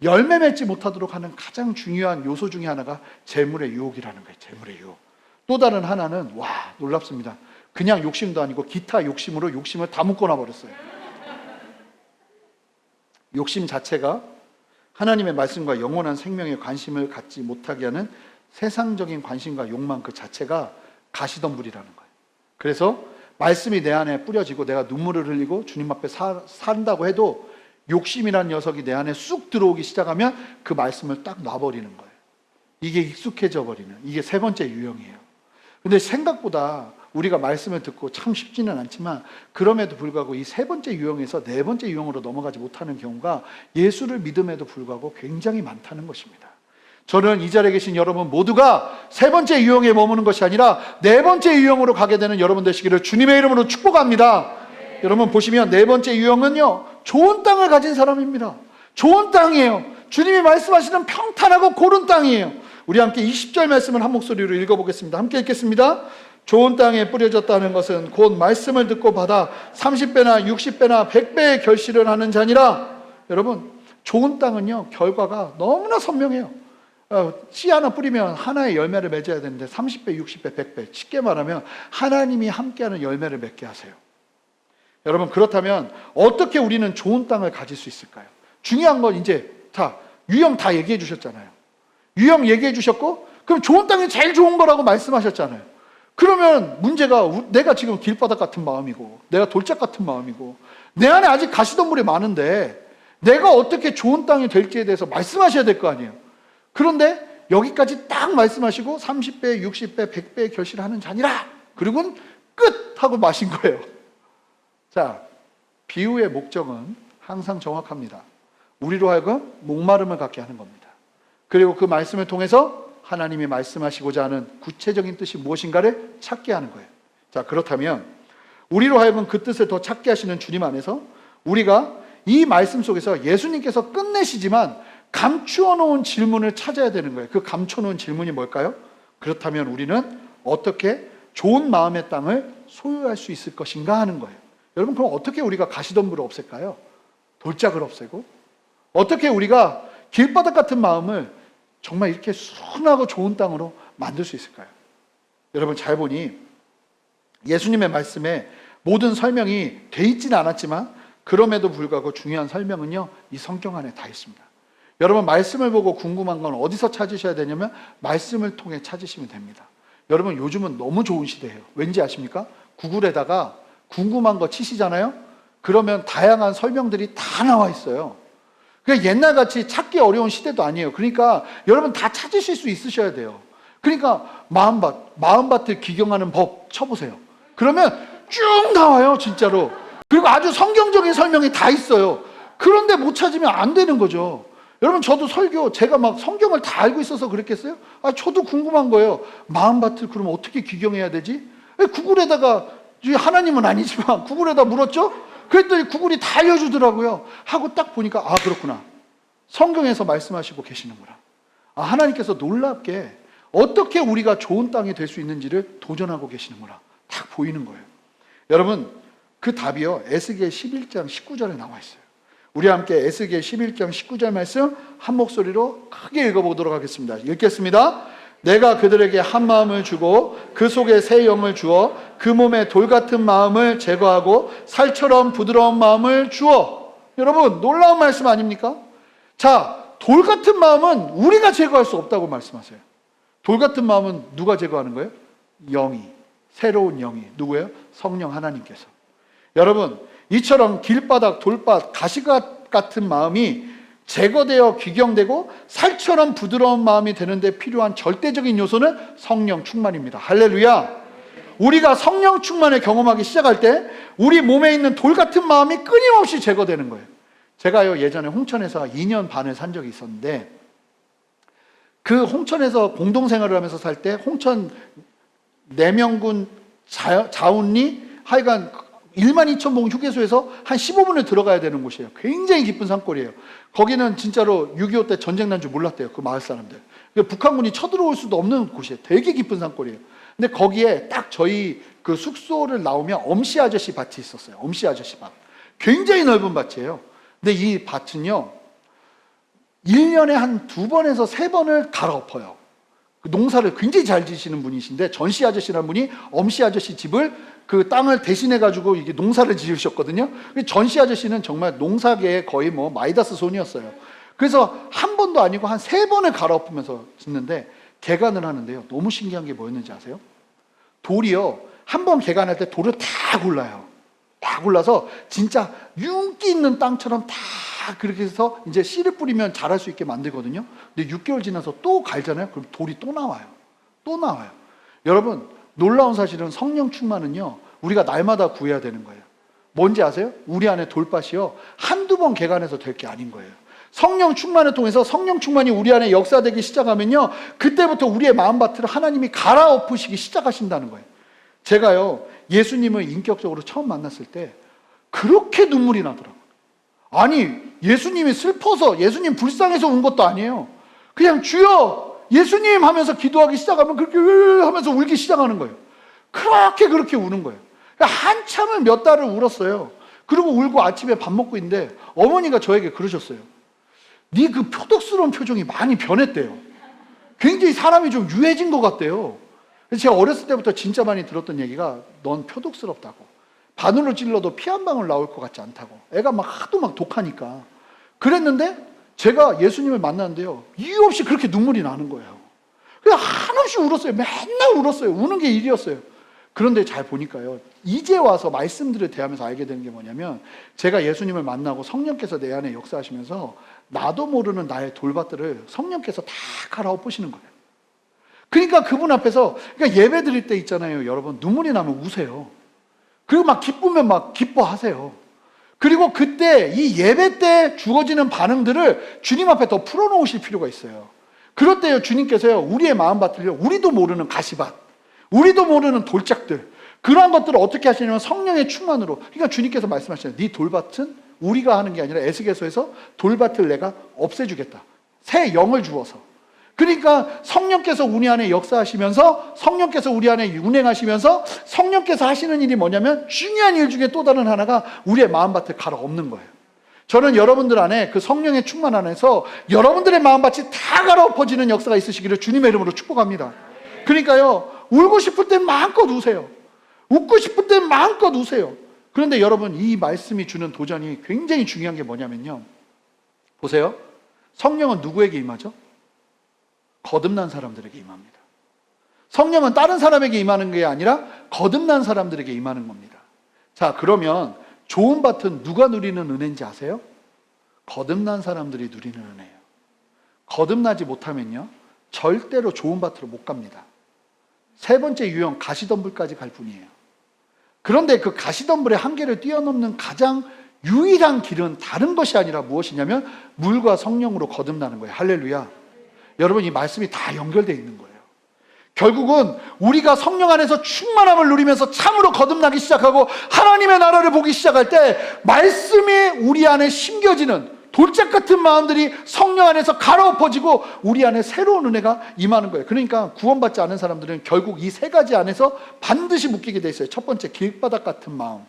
A: 열매 맺지 못하도록 하는 가장 중요한 요소 중에 하나가 재물의 유혹이라는 거예요. 재물의 유혹. 또 다른 하나는, 와, 놀랍습니다. 그냥 욕심도 아니고 기타 욕심으로 욕심을 다 묶어놔 버렸어요. 욕심 자체가 하나님의 말씀과 영원한 생명에 관심을 갖지 못하게 하는 세상적인 관심과 욕망 그 자체가 가시덤불이라는 거예요. 그래서 말씀이 내 안에 뿌려지고 내가 눈물을 흘리고 주님 앞에 산다고 해도 욕심이라는 녀석이 내 안에 쑥 들어오기 시작하면 그 말씀을 딱 놔버리는 거예요. 이게 익숙해져 버리는, 이게 세 번째 유형이에요. 근데 생각보다 우리가 말씀을 듣고 참 쉽지는 않지만 그럼에도 불구하고 이 세 번째 유형에서 네 번째 유형으로 넘어가지 못하는 경우가 예수를 믿음에도 불구하고 굉장히 많다는 것입니다. 저는 이 자리에 계신 여러분 모두가 세 번째 유형에 머무는 것이 아니라 네 번째 유형으로 가게 되는 여러분 되시기를 주님의 이름으로 축복합니다. 여러분 보시면 네 번째 유형은요, 좋은 땅을 가진 사람입니다. 좋은 땅이에요. 주님이 말씀하시는 평탄하고 고른 땅이에요. 우리 함께 20절 말씀을 한 목소리로 읽어보겠습니다. 함께 읽겠습니다. 좋은 땅에 뿌려졌다는 것은 곧 말씀을 듣고 받아 30배나 60배나 100배의 결실을 하는 자니라. 여러분, 좋은 땅은요, 결과가 너무나 선명해요. 씨 하나 뿌리면 하나의 열매를 맺어야 되는데 30배, 60배, 100배, 쉽게 말하면 하나님이 함께하는 열매를 맺게 하세요. 여러분, 그렇다면 어떻게 우리는 좋은 땅을 가질 수 있을까요? 중요한 건 이제 유형 다 얘기해 주셨잖아요. 유형 얘기해 주셨고, 그럼 좋은 땅이 제일 좋은 거라고 말씀하셨잖아요. 그러면 문제가, 내가 지금 길바닥 같은 마음이고 내가 돌짝 같은 마음이고 내 안에 아직 가시덤불이 많은데 내가 어떻게 좋은 땅이 될지에 대해서 말씀하셔야 될 거 아니에요. 그런데 여기까지 딱 말씀하시고 30배, 60배, 100배의 결실하는 자니라, 그리고는 끝 하고 마신 거예요. 자, 비유의 목적은 항상 정확합니다. 우리로 하여금 목마름을 갖게 하는 겁니다. 그리고 그 말씀을 통해서 하나님이 말씀하시고자 하는 구체적인 뜻이 무엇인가를 찾게 하는 거예요. 자, 그렇다면 우리로 하여금 그 뜻을 더 찾게 하시는 주님 안에서 우리가 이 말씀 속에서 예수님께서 끝내시지만 감추어 놓은 질문을 찾아야 되는 거예요. 그 감춰 놓은 질문이 뭘까요? 그렇다면 우리는 어떻게 좋은 마음의 땅을 소유할 수 있을 것인가 하는 거예요. 여러분, 그럼 어떻게 우리가 가시덤불을 없앨까요? 돌짝을 없애고, 어떻게 우리가 길바닥 같은 마음을 정말 이렇게 순하고 좋은 땅으로 만들 수 있을까요? 여러분, 잘 보니 예수님의 말씀에 모든 설명이 돼 있지는 않았지만 그럼에도 불구하고 중요한 설명은요, 이 성경 안에 다 있습니다. 여러분, 말씀을 보고 궁금한 건 어디서 찾으셔야 되냐면 말씀을 통해 찾으시면 됩니다. 여러분, 요즘은 너무 좋은 시대예요. 왠지 아십니까? 구글에다가 궁금한 거 치시잖아요? 그러면 다양한 설명들이 다 나와 있어요. 그러니까 옛날같이 찾기 어려운 시대도 아니에요. 그러니까 여러분 다 찾으실 수 있으셔야 돼요. 그러니까 마음밭을 기경하는 법 쳐보세요. 그러면 쭉 나와요, 진짜로. 그리고 아주 성경적인 설명이 다 있어요. 그런데 못 찾으면 안 되는 거죠. 여러분, 저도 설교, 제가 막 성경을 다 알고 있어서 그랬겠어요? 저도 궁금한 거예요. 마음밭을 그럼 어떻게 기경해야 되지? 구글에다가, 하나님은 아니지만 구글에다 물었죠? 그랬더니 구글이 다 알려주더라고요. 하고 딱 보니까, 그렇구나. 성경에서 말씀하시고 계시는구나. 하나님께서 놀랍게 어떻게 우리가 좋은 땅이 될 수 있는지를 도전하고 계시는구나. 딱 보이는 거예요. 여러분, 그 답이요, 에스겔 11장 19절에 나와 있어요. 우리 함께 에스겔 11장 19절 말씀 한 목소리로 크게 읽어보도록 하겠습니다. 읽겠습니다. 내가 그들에게 한 마음을 주고 그 속에 새 영을 주어 그 몸에 돌 같은 마음을 제거하고 살처럼 부드러운 마음을 주어. 여러분, 놀라운 말씀 아닙니까? 자, 돌 같은 마음은 우리가 제거할 수 없다고 말씀하세요. 돌 같은 마음은 누가 제거하는 거예요? 영이, 새로운 영이. 누구예요? 성령 하나님께서. 여러분, 이처럼 길바닥, 돌밭, 가시밭 같은 마음이 제거되어 귀경되고 살처럼 부드러운 마음이 되는데 필요한 절대적인 요소는 성령 충만입니다. 할렐루야. 우리가 성령 충만을 경험하기 시작할 때 우리 몸에 있는 돌 같은 마음이 끊임없이 제거되는 거예요. 제가요 예전에 홍천에서 2년 반을 산 적이 있었는데, 그 홍천에서 공동생활을 하면서 살 때 홍천 내명군 자운리 하여간 12,000봉 휴게소에서 한 15분을 들어가야 되는 곳이에요. 굉장히 깊은 산골이에요. 거기는 진짜로 6.25 때 전쟁 난 줄 몰랐대요, 그 마을 사람들. 북한군이 쳐들어올 수도 없는 곳이에요. 되게 깊은 산골이에요. 근데 거기에 딱 저희 그 숙소를 나오면 엄씨 아저씨 밭이 있었어요. 엄씨 아저씨 밭. 굉장히 넓은 밭이에요. 근데 이 밭은요 1년에 한 2번에서 3번을 갈아엎어요. 그 농사를 굉장히 잘 지시는 분이신데, 전씨 아저씨라는 분이 엄씨 아저씨 집을 그 땅을 대신해 가지고 이게 농사를 지으셨거든요. 전씨 아저씨는 정말 농사계의 거의 뭐 마이다스 손이었어요. 그래서 한 번도 아니고 한 3번을 갈아엎으면서 짓는데, 개간을 하는데요 너무 신기한 게 뭐였는지 아세요? 돌이요 한 번 개간할 때 돌을 다 골라요. 다 골라서 진짜 윤기 있는 땅처럼 다 그렇게 해서 이제 씨를 뿌리면 자랄 수 있게 만들거든요. 근데 6개월 지나서 또 갈잖아요. 그럼 돌이 또 나와요. 또 나와요. 여러분, 놀라운 사실은 성령 충만은요 우리가 날마다 구해야 되는 거예요. 뭔지 아세요? 우리 안에 돌밭이요 한두 번 개간해서 될 게 아닌 거예요. 성령 충만을 통해서 성령 충만이 우리 안에 역사되기 시작하면요 그때부터 우리의 마음밭을 하나님이 갈아엎으시기 시작하신다는 거예요. 제가요 예수님을 인격적으로 처음 만났을 때 그렇게 눈물이 나더라고요. 아니, 예수님이 슬퍼서, 예수님 불쌍해서 운 것도 아니에요. 그냥 주여 예수님 하면서 기도하기 시작하면 그렇게 하면서 울기 시작하는 거예요. 그렇게 우는 거예요. 한참을 몇 달을 울었어요. 그리고 울고 아침에 밥 먹고 있는데 어머니가 저에게 그러셨어요. 네 그 표독스러운 표정이 많이 변했대요. 굉장히 사람이 좀 유해진 것 같대요. 그래서 제가 어렸을 때부터 진짜 많이 들었던 얘기가, 넌 표독스럽다고, 바늘로 찔러도 피 한 방울 나올 것 같지 않다고. 애가 막 하도 막 독하니까 그랬는데, 제가 예수님을 만났는데요 이유 없이 그렇게 눈물이 나는 거예요. 그냥 한없이 울었어요. 맨날 울었어요. 우는 게 일이었어요. 그런데 잘 보니까요 이제 와서 말씀들을 대하면서 알게 되는 게 뭐냐면, 제가 예수님을 만나고 성령께서 내 안에 역사하시면서 나도 모르는 나의 돌밭들을 성령께서 다 갈아엎으시는 거예요. 그러니까 그분 앞에서, 그러니까 예배 드릴 때 있잖아요 여러분, 눈물이 나면 우세요. 그리고 막 기쁘면 막 기뻐하세요. 그리고 그때 이 예배 때 주어지는 반응들을 주님 앞에 더 풀어놓으실 필요가 있어요. 그럴 때요 주님께서요 우리의 마음밭을요 우리도 모르는 가시밭, 우리도 모르는 돌짝들, 그러한 것들을 어떻게 하시냐면 성령의 충만으로. 그러니까 주님께서 말씀하시잖아요. 네 돌밭은 우리가 하는 게 아니라 에스겔서에서 돌밭을 내가 없애주겠다. 새 영을 주어서. 그러니까 성령께서 우리 안에 역사하시면서, 성령께서 우리 안에 운행하시면서, 성령께서 하시는 일이 뭐냐면, 중요한 일 중에 또 다른 하나가 우리의 마음밭을 갈아엎는 거예요. 저는 여러분들 안에 그 성령의 충만 안에서 여러분들의 마음밭이 다 갈아엎어지는 역사가 있으시기를 주님의 이름으로 축복합니다. 그러니까요 울고 싶을 땐 마음껏 우세요. 웃고 싶을 땐 마음껏 우세요. 그런데 여러분, 이 말씀이 주는 도전이 굉장히 중요한 게 뭐냐면요, 보세요. 성령은 누구에게 임하죠? 거듭난 사람들에게 임합니다. 성령은 다른 사람에게 임하는 게 아니라 거듭난 사람들에게 임하는 겁니다. 자, 그러면 좋은 밭은 누가 누리는 은혜인지 아세요? 거듭난 사람들이 누리는 은혜예요. 거듭나지 못하면요 절대로 좋은 밭으로 못 갑니다. 세 번째 유형, 가시덤불까지 갈 뿐이에요. 그런데 그 가시덤불의 한계를 뛰어넘는 가장 유일한 길은 다른 것이 아니라 무엇이냐면 물과 성령으로 거듭나는 거예요. 할렐루야. 여러분, 이 말씀이 다 연결되어 있는 거예요. 결국은 우리가 성령 안에서 충만함을 누리면서 참으로 거듭나기 시작하고 하나님의 나라를 보기 시작할 때 말씀이 우리 안에 심겨지는 돌짝 같은 마음들이 성령 안에서 갈아엎어지고 우리 안에 새로운 은혜가 임하는 거예요. 그러니까 구원받지 않은 사람들은 결국 이 세 가지 안에서 반드시 묶이게 돼 있어요. 첫 번째, 길바닥 같은 마음,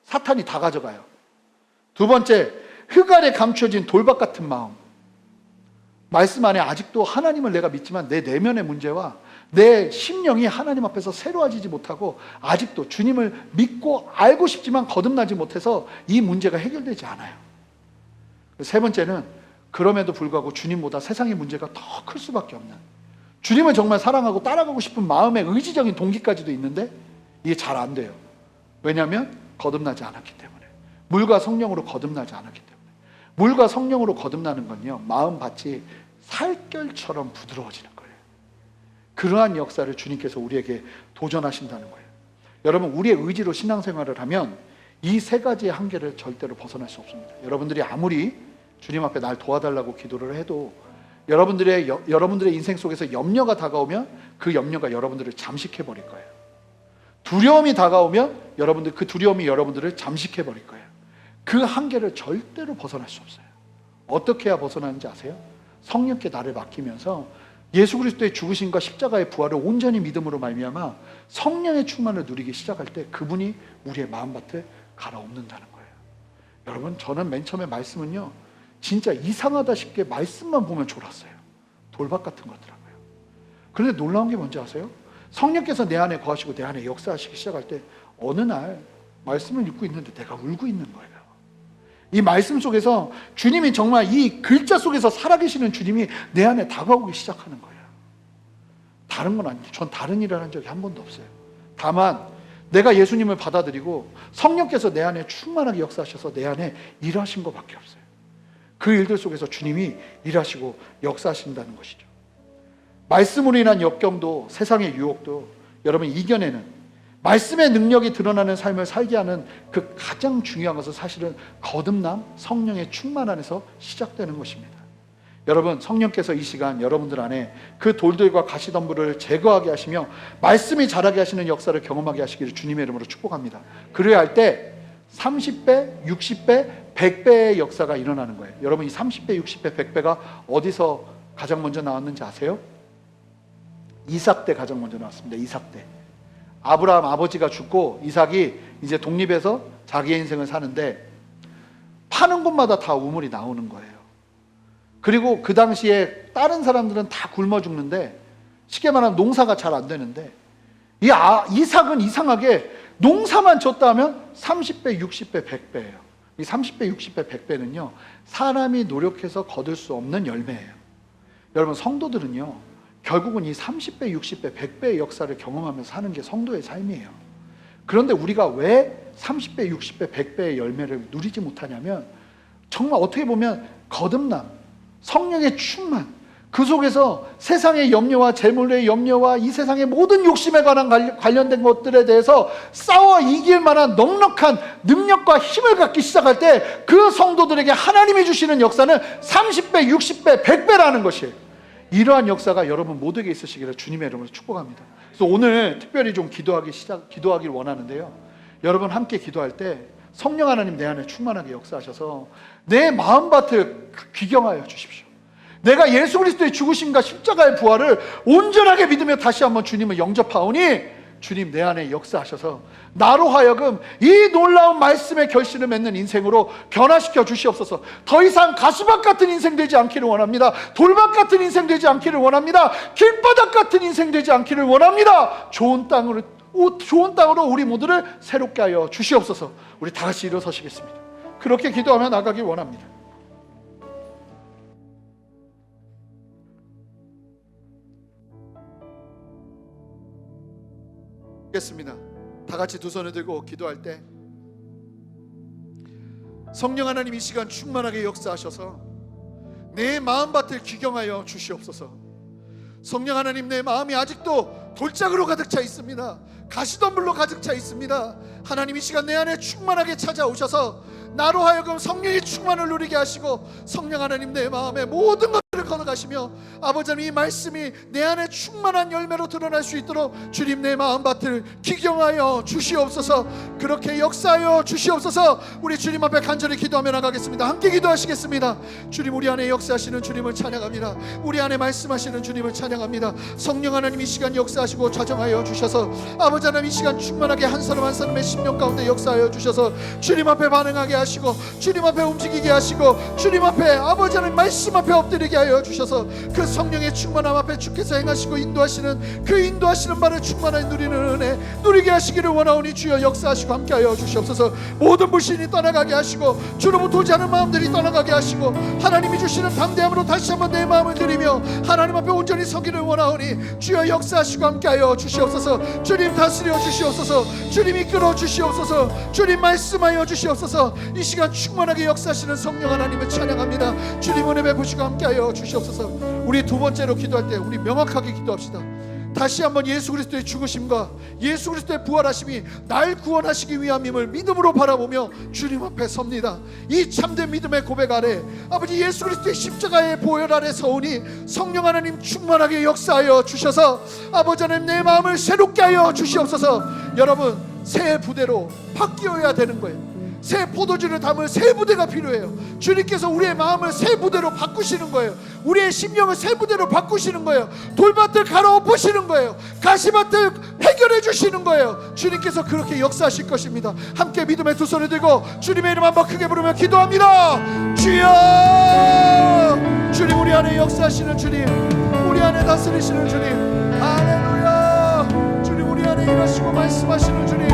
A: 사탄이 다 가져가요. 두 번째, 흙 아래 감춰진 돌밭 같은 마음, 말씀 안에 아직도 하나님을 내가 믿지만 내 내면의 문제와 내 심령이 하나님 앞에서 새로워지지 못하고 아직도 주님을 믿고 알고 싶지만 거듭나지 못해서 이 문제가 해결되지 않아요. 세 번째는 그럼에도 불구하고 주님보다 세상의 문제가 더 클 수밖에 없는, 주님을 정말 사랑하고 따라가고 싶은 마음의 의지적인 동기까지도 있는데 이게 잘 안 돼요. 왜냐하면 거듭나지 않았기 때문에. 물과 성령으로 거듭나지 않았기 때문에. 물과 성령으로 거듭나는 건요 마음밭이 살결처럼 부드러워지는 거예요. 그러한 역사를 주님께서 우리에게 도전하신다는 거예요. 여러분, 우리의 의지로 신앙생활을 하면 이 세 가지의 한계를 절대로 벗어날 수 없습니다. 여러분들이 아무리 주님 앞에 날 도와달라고 기도를 해도 여러분들의 인생 속에서 염려가 다가오면 그 염려가 여러분들을 잠식해 버릴 거예요. 두려움이 다가오면 그 두려움이 여러분들을 잠식해 버릴 거예요. 그 한계를 절대로 벗어날 수 없어요. 어떻게 해야 벗어나는지 아세요? 성령께 나를 맡기면서 예수 그리스도의 죽으심과 십자가의 부활을 온전히 믿음으로 말미암아 성령의 충만을 누리기 시작할 때 그분이 우리의 마음밭을 갈아엎는다는 거예요. 여러분, 저는 맨 처음에 말씀은요, 진짜 이상하다 싶게 말씀만 보면 졸았어요. 돌박 같은 거더라고요. 그런데 놀라운 게 뭔지 아세요? 성령께서 내 안에 거하시고 내 안에 역사하시기 시작할 때 어느 날 말씀을 읽고 있는데 내가 울고 있는 거예요. 이 말씀 속에서 주님이 정말 이 글자 속에서 살아계시는 주님이 내 안에 다가오기 시작하는 거예요. 다른 건 아니에요. 전 다른 일을 한 적이 한 번도 없어요. 다만 내가 예수님을 받아들이고 성령께서 내 안에 충만하게 역사하셔서 내 안에 일하신 것밖에 없어요. 그 일들 속에서 주님이 일하시고 역사하신다는 것이죠. 말씀으로 인한 역경도 세상의 유혹도 여러분 이겨내는, 말씀의 능력이 드러나는 삶을 살게 하는 그 가장 중요한 것은 사실은 거듭남, 성령의 충만 안에서 시작되는 것입니다. 여러분, 성령께서 이 시간 여러분들 안에 그 돌들과 가시덤불을 제거하게 하시며 말씀이 자라게 하시는 역사를 경험하게 하시기를 주님의 이름으로 축복합니다. 그래야 할 때 30배, 60배, 100배의 역사가 일어나는 거예요. 여러분, 이 30배, 60배, 100배가 어디서 가장 먼저 나왔는지 아세요? 이삭 때 가장 먼저 나왔습니다. 이삭 때. 아브라함 아버지가 죽고 이삭이 이제 독립해서 자기의 인생을 사는데 파는 곳마다 다 우물이 나오는 거예요. 그리고 그 당시에 다른 사람들은 다 굶어 죽는데, 쉽게 말하면 농사가 잘 안 되는데, 이삭은 이상하게 농사만 졌다 하면 30배, 60배, 100배예요. 이 30배, 60배, 100배는요 사람이 노력해서 거둘 수 없는 열매예요. 여러분, 성도들은요 결국은 이 30배, 60배, 100배의 역사를 경험하면서 사는 게 성도의 삶이에요. 그런데 우리가 왜 30배, 60배, 100배의 열매를 누리지 못하냐면, 정말 어떻게 보면 거듭남, 성령의 충만, 그 속에서 세상의 염려와 재물의 염려와 이 세상의 모든 욕심에 관련된 것들에 대해서 싸워 이길 만한 넉넉한 능력과 힘을 갖기 시작할 때 그 성도들에게 하나님이 주시는 역사는 30배, 60배, 100배라는 것이에요. 이러한 역사가 여러분 모두에게 있으시기를 주님의 이름으로 축복합니다. 그래서 오늘 특별히 좀 기도하길 원하는데요, 여러분 함께 기도할 때 성령 하나님 내 안에 충만하게 역사하셔서 내 마음밭을 귀경하여 주십시오. 내가 예수 그리스도의 죽으심과 십자가의 부활을 온전하게 믿으며 다시 한번 주님을 영접하오니 주님 내 안에 역사하셔서 나로 하여금 이 놀라운 말씀의 결실을 맺는 인생으로 변화시켜 주시옵소서. 더 이상 가시밭 같은 인생 되지 않기를 원합니다. 돌밭 같은 인생 되지 않기를 원합니다. 길바닥 같은 인생 되지 않기를 원합니다. 좋은 땅으로 우리 모두를 새롭게 하여 주시옵소서. 우리 다 같이 일어서시겠습니다. 그렇게 기도하며 나가길 원합니다. 겠습니다. 다 같이 두 손을 들고 기도할 때 성령 하나님 이 시간 충만하게 역사하셔서 내 마음밭을 귀경하여 주시옵소서. 성령 하나님, 내 마음이 아직도 돌짝으로 가득 차 있습니다. 가시덤불로 가득 차 있습니다. 하나님 이 시간 내 안에 충만하게 찾아오셔서 나로 하여금 성령의 충만을 누리게 하시고, 성령 하나님 내 마음의 모든 것들을 걸어가시며 아버지 하나님 이 말씀이 내 안에 충만한 열매로 드러날 수 있도록 주님 내 마음밭을 기경하여 주시옵소서. 그렇게 역사하여 주시옵소서. 우리 주님 앞에 간절히 기도하며 나가겠습니다. 함께 기도하시겠습니다. 주님, 우리 안에 역사하시는 주님을 찬양합니다. 우리 안에 말씀하시는 주님을 찬양합니다. 성령 하나님 이 시간 역사하시고 좌정하여 주셔서 아버지 하나님 이 시간 충만하게 한 사람 한 사람의 심령 가운데 역사하여 주셔서 주님 앞에 반응하게 하시고 주님 앞에 움직이게 하시고 주님 앞에 아버지 하나님 말씀 앞에 엎드리게 하여 주셔서 그 성령의 충만함 앞에 주께서 행하시고 인도하시는 그 인도하시는 바를 충만하게 누리는 은혜 누리게 하시기를 원하오니 주여 역사하시고 함께하여 주시옵소서. 모든 불신이 떠나가게 하시고 주로부터 오지 않은 마음들이 떠나가게 하시고 하나님이 주시는 담대함으로 다시 한번 내 마음을 드리며 하나님 앞에 온전히 서기를 원하오니 주여 역사하시고 함께하여 주시옵소서. 주님 다스려 주시옵소서. 주님 이끌어 주시옵소서. 주님 말씀하여 주시옵소서. 이 시간 충만하게 역사하시는 성령 하나님을 찬양합니다. 주님 은혜 베푸시고 함께하여 주시옵소서. 우리 두 번째로 기도할 때 우리 명확하게 기도합시다. 다시 한번 예수 그리스도의 죽으심과 예수 그리스도의 부활하심이 날 구원하시기 위함임을 믿음으로 바라보며 주님 앞에 섭니다. 이 참된 믿음의 고백 아래 아버지 예수 그리스도의 십자가의 보혈 아래 서오니 성령 하나님 충만하게 역사하여 주셔서 아버지 하나님 내 마음을 새롭게 하여 주시옵소서. 여러분, 새 부대로 바뀌어야 되는 거예요. 새 포도주를 담을 새 부대가 필요해요. 주님께서 우리의 마음을 새 부대로 바꾸시는 거예요. 우리의 심령을 새 부대로 바꾸시는 거예요. 돌밭을 갈아엎으시는 거예요. 가시밭을 해결해 주시는 거예요. 주님께서 그렇게 역사하실 것입니다. 함께 믿음의 두 손을 들고 주님의 이름 한번 크게 부르며 기도합니다. 주여, 주님 우리 안에 역사하시는 주님, 우리 안에 다스리시는 주님, 할렐루야. 주님 우리 안에 일하시고 말씀하시는 주님,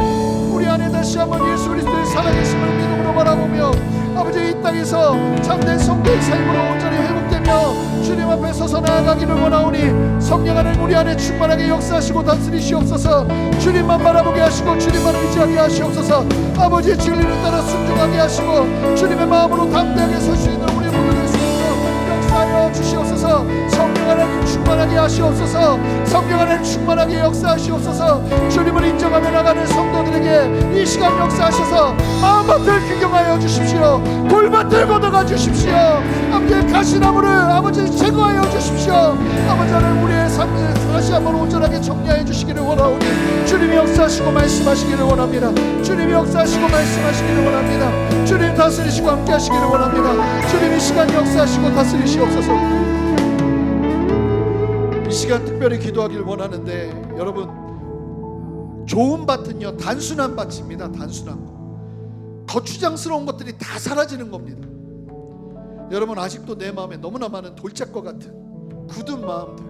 A: 우리 안에 다시 한번 예수 그리스도의 살아계심을 믿음으로 바라보며 아버지 이 땅에서 참된 성도의 삶으로 온전히 회복되며 주님 앞에 서서 나아가기를 원하오니 성령 하나님 우리 안에 충만하게 역사하시고 다스리시옵소서. 주님만 바라보게 하시고 주님만 의지하게 하시옵소서. 아버지의 진리를 따라 순종하게 하시고 주님의 마음으로 담대하게 설 수 있는 우리 모두 될 수 있도록 역사하여 주시옵소서. 성령 하나님 충만하게 하시옵소서. 성령 하나님 충만하게 역사하시옵소서. 주님을 인정하며 나가는 성도들에게 이 시간 역사하셔서 마음밭을 규경하여 주십시오. 돌밭을 걷어가 주십시오. 아버지 가시나무를 아버지 제거하여 주십시오. 아버지 하나님 우리의 삶을 다시 한번 온전하게 정리하여 주시기를 원하오니 주님이 역사하시고 말씀하시기를 원합니다. 주님이 역사하시고 말씀하시기를 원합니다. 주님 다스리시고 함께 하시기를 원합니다. 주님 이 시간 역사하시고 다스리시옵소서. 이 시간 특별히 기도하기를 원하는데 여러분, 좋은 밭은요 단순한 밭입니다. 단순한 것, 거추장스러운 것들이 다 사라지는 겁니다. 여러분, 아직도 내 마음에 너무나 많은 돌짝과 같은 굳은 마음들,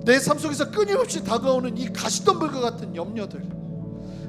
A: 내 삶 속에서 끊임없이 다가오는 이 가시덤불과 같은 염려들,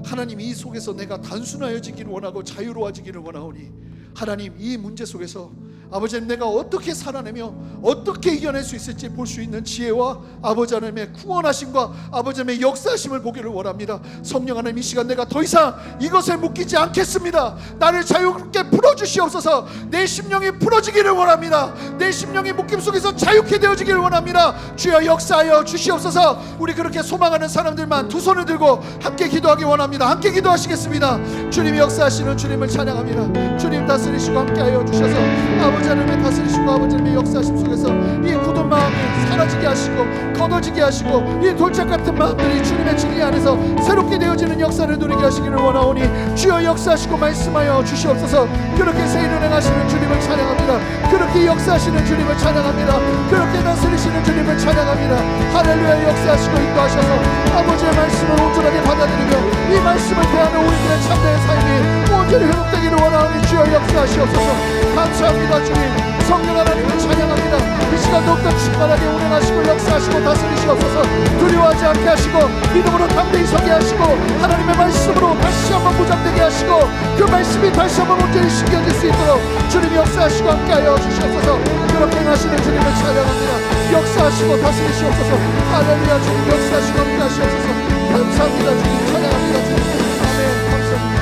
A: 하나님 이 속에서 내가 단순해지기를 원하고 자유로워지기를 원하오니 하나님 이 문제 속에서 아버지 내가 어떻게 살아내며 어떻게 이겨낼 수 있을지 볼 수 있는 지혜와 아버지 하나님의 구원하심과 아버지 하나님의 역사하심을 보기를 원합니다. 성령 하나님 이 시간 내가 더 이상 이것에 묶이지 않겠습니다. 나를 자유롭게 풀어주시옵소서. 내 심령이 풀어지기를 원합니다. 내 심령이 묶임 속에서 자유케 되어지기를 원합니다. 주여 역사하여 주시옵소서. 우리 그렇게 소망하는 사람들만 두 손을 들고 함께 기도하기 원합니다. 함께 기도하시겠습니다. 주님이 역사하시는 주님을 찬양합니다. 주님 다스리시고 함께하여 주셔서 아버지 하나님의 다스리시고 아버지 하나님의 역사하심 속에서 이 굳은 마음이 사라지게 하시고 걷어지게 하시고 이 돌짝 같은 마음들이 주님의 진리 안에서 새롭게 되어지는 역사를 누리게 하시기를 원하오니 주여 역사하시고 말씀하여 주시옵소서. 그렇게 새 일을 행하시는 주님을 찬양합니다. 그렇게 역사하시는 주님을 찬양합니다. 그렇게 다스리시는 주님을 찬양합니다. 할렐루야. 역사하시고 인도하셔서 아버지의 말씀을 온전하게 받아들이며 이 말씀을 대하는 우리들의 참된 삶이 온전히 회복되기를 원하오니 주여 역사하시옵소서. 감사합니다. 주님 성령 하나님을 찬양합니다. 이 시간 더욱더 충만하게 운행하시고 역사하시고 다스리시옵소서. 두려워하지 않게 하시고 믿음으로 담대히 서게 하시고 하나님의 말씀으로 다시 한번 무장되게 하시고 그 말씀이 다시 한번 온전히 심겨질 수 있도록 주님 역사하시고 함께하여 주시옵소서. 그렇게 하시는 주님을 찬양합니다. 역사하시고 다스리시옵소서. 할렐루야. 주님 역사하시고 함께하시옵소서. 감사합니다. 주님 찬양합니다. 주님 아멘. 감사합니다.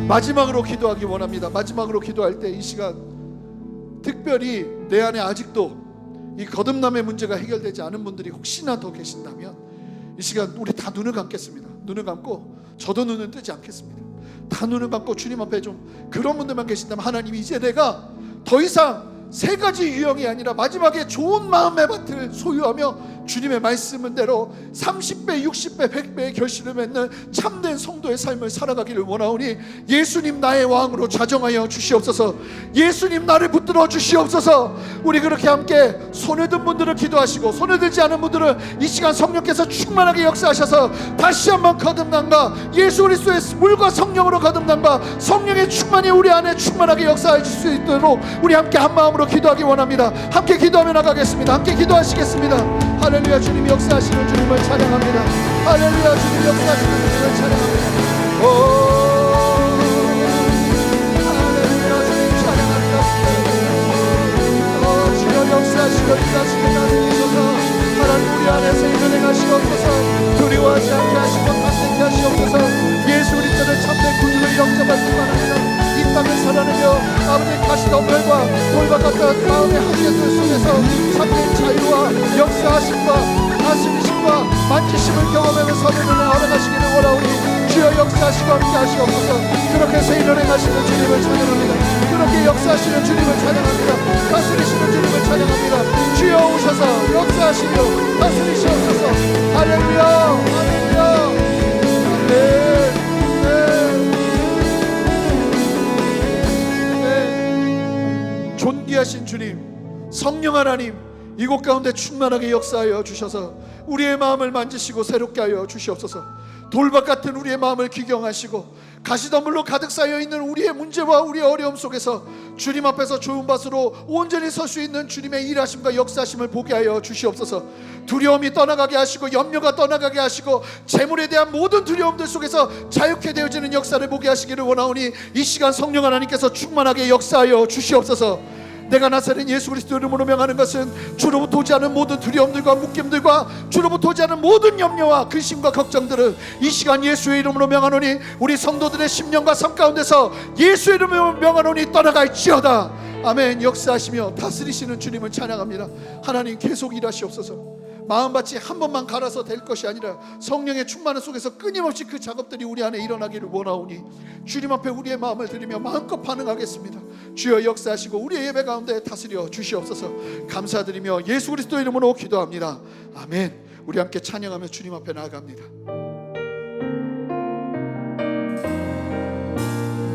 A: 마지막으로 기도하기 원합니다. 마지막으로 기도할 때 이 시간 특별히 내 안에 아직도 이 거듭남의 문제가 해결되지 않은 분들이 혹시나 더 계신다면 이 시간 우리 다 눈을 감겠습니다. 눈을 감고 저도 눈을 뜨지 않겠습니다. 다 눈을 감고 주님 앞에 좀 그런 분들만 계신다면 하나님 이제 내가 더 이상 세 가지 유형이 아니라 마지막에 좋은 마음의 밭을 소유하며 주님의 말씀대로 30배, 60배, 100배의 결실을 맺는 참된 성도의 삶을 살아가기를 원하오니 예수님 나의 왕으로 자정하여 주시옵소서. 예수님 나를 붙들어 주시옵소서. 우리 그렇게 함께 손을 든 분들은 기도하시고 손을 들지 않은 분들은 이 시간 성령께서 충만하게 역사하셔서 다시 한번 거듭남과 예수 그리스도의 물과 성령으로 거듭남과 성령의 충만이 우리 안에 충만하게 역사해 줄 수 있도록 우리 함께 한 마음으로 기도하기 원합니다. 함께 기도하며 나가겠습니다. 함께 기도하시겠습니다. 할렐루야. 주님 역사하시는 주님을 찬양합니다. 할렐루야. 주님 역사하시는 주님을 찬양합니다. 할렐루야. 주님 찬양합니다. 주여 역사하시고 일하시고 나누셔서 하나님 우리 안에서 일을 행하시옵소서. 두려워하지 않게 하시고 담대케 하시옵소서. 예수 그리스도를 참된 구주를 영접할 뿐만 아니라 이 땅을 살아내며 아버지 가시덤불과 돌과 같은 마음의 한계들 속에서 참된 자유와 역사하심과 다스리심과 만지심을 경험하며 선을 허락하시기를 원하오니 주여 역사하시고 함께 하시옵소서. 그렇게 새 일을 행하시는 주님을 찬양합니다. 그렇게 역사하시는 주님을 찬양합니다. 다스리시는 주님을 찬양합니다. 주여 오셔서 역사하시며 다스리시옵소서. 할렐루야 할렐루야. 존귀하신 주님, 성령 하나님, 이곳 가운데 충만하게 역사하여 주셔서 우리의 마음을 만지시고 새롭게 하여 주시옵소서. 돌밭 같은 우리의 마음을 기경하시고 가시덤불로 가득 쌓여있는 우리의 문제와 우리의 어려움 속에서 주님 앞에서 좋은 밭으로 온전히 설 수 있는 주님의 일하심과 역사하심을 보게 하여 주시옵소서. 두려움이 떠나가게 하시고 염려가 떠나가게 하시고 재물에 대한 모든 두려움들 속에서 자유케 되어지는 역사를 보게 하시기를 원하오니 이 시간 성령 하나님께서 충만하게 역사하여 주시옵소서. 내가 나사렛 예수 그리스도 이름으로 명하는 것은 주로부터 오지 않은 모든 두려움들과 묶임들과 주로부터 오지 않은 모든 염려와 근심과 걱정들은 이 시간 예수의 이름으로 명하노니 우리 성도들의 심령과 삶 가운데서 예수의 이름으로 명하노니 떠나갈지어다. 아멘. 역사하시며 다스리시는 주님을 찬양합니다. 하나님 계속 일하시옵소서. 마음밭이 한 번만 갈아서 될 것이 아니라 성령의 충만함 속에서 끊임없이 그 작업들이 우리 안에 일어나기를 원하오니 주님 앞에 우리의 마음을 드리며 마음껏 반응하겠습니다. 주여 역사하시고 우리의 예배 가운데 다스려 주시옵소서. 감사드리며 예수 그리스도 이름으로 기도합니다. 아멘. 우리 함께 찬양하며 주님 앞에 나아갑니다.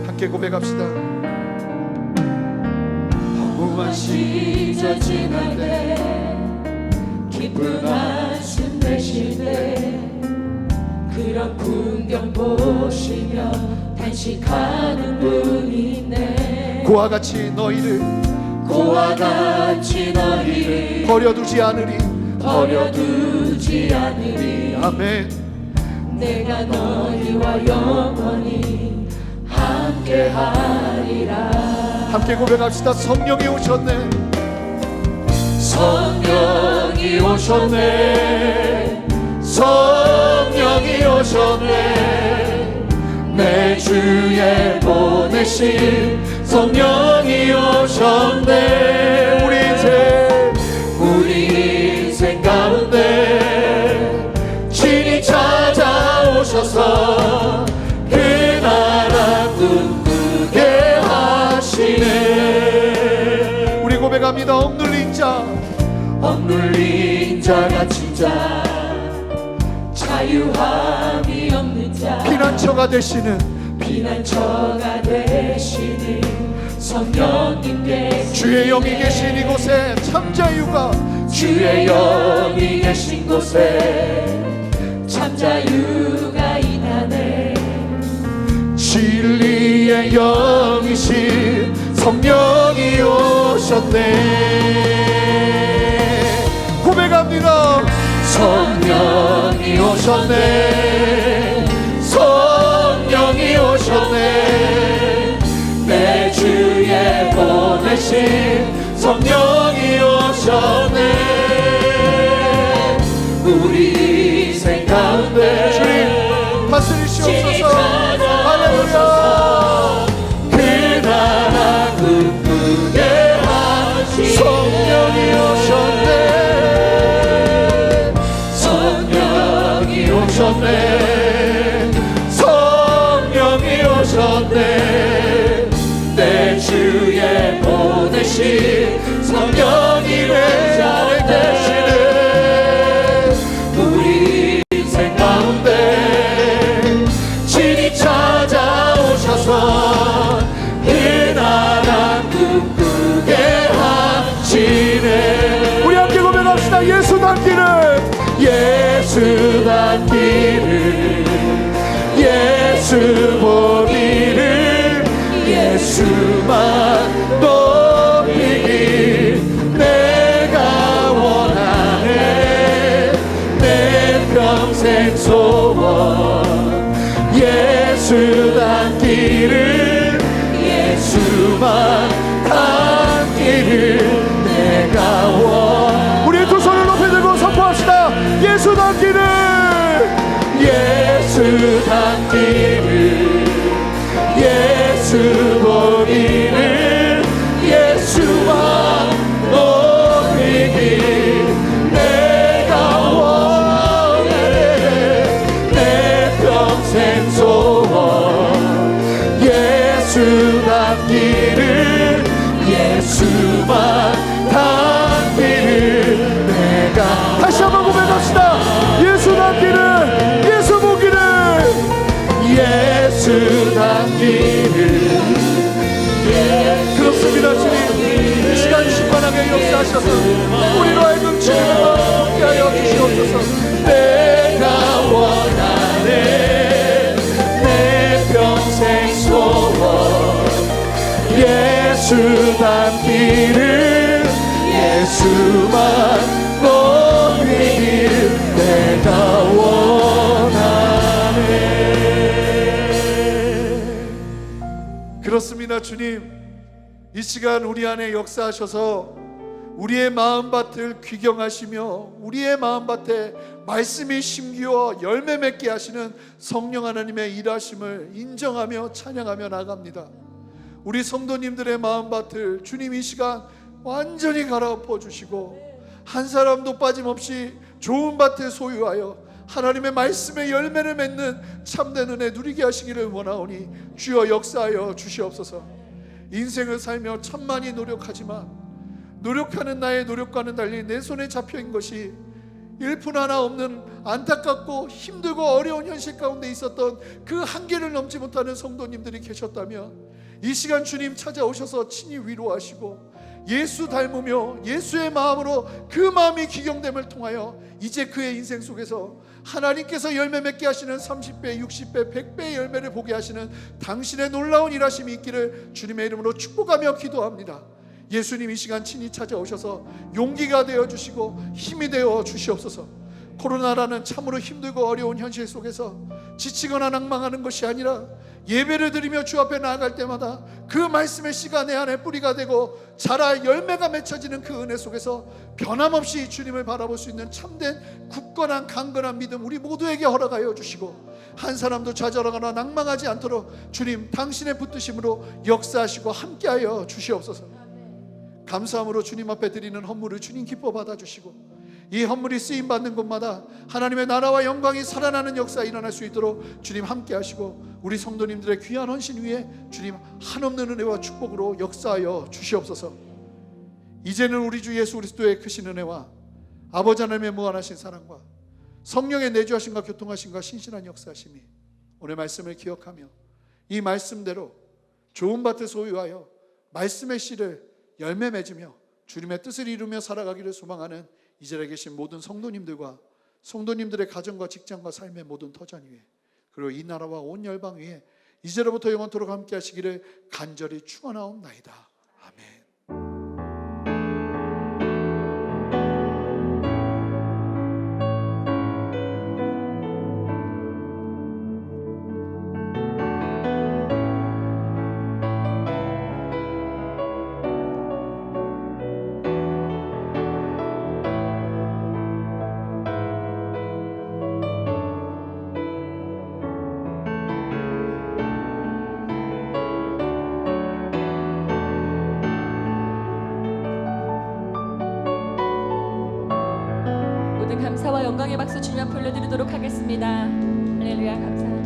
A: 함께 고백합시다.
B: 허무한 시절 지날 때 기쁜 한숨 내쉴때 그런 풍경 보시며 단식하는 분이 있네.
A: 고와 같이 너희를 버려두지 않으리. 아멘.
B: 내가 너희와 영원히 함께하리라.
A: 함께 고백합시다. 성령이 오셨네.
B: 성령이 오셨네. 성령이 오셨네. 내 주에 보내신 성령이 오셨네. 우리 인생 가운데 친히 찾아오셔서 그 나라 꿈꾸게 하시네.
A: 우리 고백합니다.
B: 억눌린 자 갇힌 자 자유함이 없는 자
A: 피난처가 되시는
B: 성령님께
A: 주의 영이 계신 이곳에 참 자유가
B: 주의 영이 계신 곳에 참 자유가 있다네.
A: 진리의 영이신 성령이 오셨네. 고백합니다.
B: 성령이 오셨네. 성령이 오셨네. 내 주에 보내신 성령이 오셨네. 우리 인생 가운데
A: 주님 다스리시옵소서. 할렐루야.
B: 그 나라 꿈꾸게 하시네.
A: 성령이 오셨네.
B: 성령이 오셨네. 성령이 오셨네. 내 주에 보내신 성령이 내 자리 되시네. 우리 인생 가운데 친히 찾아오셔서 그 나라 꿈꾸게 하시네.
A: 우리 함께 고백합시다. 예수 닮기를
B: 예수 닮기를 예수 보기를 예수만 높이길 내가 원하네. 내 평생 소원 예수 닮기를 예수만 닮기를 내가 원.
A: 우리 두 손을 높이 들고 선포합시다. 예수 닮기를
B: 예수 닮기를 예수 보기를 예수만 높이길 내가 원하네. 닿기를 예수만 닿기를 내가
A: 다시 한번 고백합시다. 예수 닿기를, 예수 보기를.
B: 예수 닿기를.
A: 그렇습니다. 주님, 이 시간 충만하게 역사하셔서 우리로 하여금 주님의 마음 먹게 하여 주시옵소서.
B: 내가 원하네 내 평생 소원 예수 닮기를 예수만 보이길 내가 원하네.
A: 그렇습니다. 주님, 이 시간 우리 안에 역사하셔서 우리의 마음밭을 귀경하시며 우리의 마음밭에 말씀이 심기어 열매 맺게 하시는 성령 하나님의 일하심을 인정하며 찬양하며 나갑니다. 우리 성도님들의 마음밭을 주님 이 시간 완전히 갈아엎어 주시고 한 사람도 빠짐없이 좋은 밭을 소유하여 하나님의 말씀의 열매를 맺는 참된 은혜 누리게 하시기를 원하오니 주여 역사하여 주시옵소서. 인생을 살며 천만이 노력하지만 노력하는 나의 노력과는 달리 내 손에 잡혀있는 것이 일푼 하나 없는 안타깝고 힘들고 어려운 현실 가운데 있었던 그 한계를 넘지 못하는 성도님들이 계셨다면 이 시간 주님 찾아오셔서 친히 위로하시고 예수 닮으며 예수의 마음으로 그 마음이 기경됨을 통하여 이제 그의 인생 속에서 하나님께서 열매 맺게 하시는 30배, 60배, 100배의 열매를 보게 하시는 당신의 놀라운 일하심이 있기를 주님의 이름으로 축복하며 기도합니다. 예수님 이 시간 친히 찾아오셔서 용기가 되어주시고 힘이 되어 주시옵소서. 코로나라는 참으로 힘들고 어려운 현실 속에서 지치거나 낭망하는 것이 아니라 예배를 드리며 주 앞에 나아갈 때마다 그 말씀의 씨가 내 안에 뿌리가 되고 자라 열매가 맺혀지는 그 은혜 속에서 변함없이 주님을 바라볼 수 있는 참된 굳건한 강건한 믿음 우리 모두에게 허락하여 주시고 한 사람도 좌절하거나 낭망하지 않도록 주님 당신의 붙드심으로 역사하시고 함께하여 주시옵소서. 감사함으로 주님 앞에 드리는 헌물을 주님 기뻐 받아주시고 이 헌물이 쓰임받는 곳마다 하나님의 나라와 영광이 살아나는 역사 일어날 수 있도록 주님 함께 하시고 우리 성도님들의 귀한 헌신 위에 주님 한없는 은혜와 축복으로 역사하여 주시옵소서. 이제는 우리 주 예수 그리스도의 크신 은혜와 아버지 하나님의 무한하신 사랑과 성령의 내주하심과 교통하심과 신실한 역사하심이 오늘 말씀을 기억하며 이 말씀대로 좋은 밭을 소유하여 말씀의 씨를 열매 맺으며 주님의 뜻을 이루며 살아가기를 소망하는 이 자리에 계신 모든 성도님들과 성도님들의 가정과 직장과 삶의 모든 터전 위에 그리고 이 나라와 온 열방 위에 이제로부터 영원토록 함께 하시기를 간절히 축원하옵나이다. 아멘.
C: 모든 감사와 영광의 박수 주님 앞에 올려드리도록 하겠습니다. 할렐루야. 감사합니다.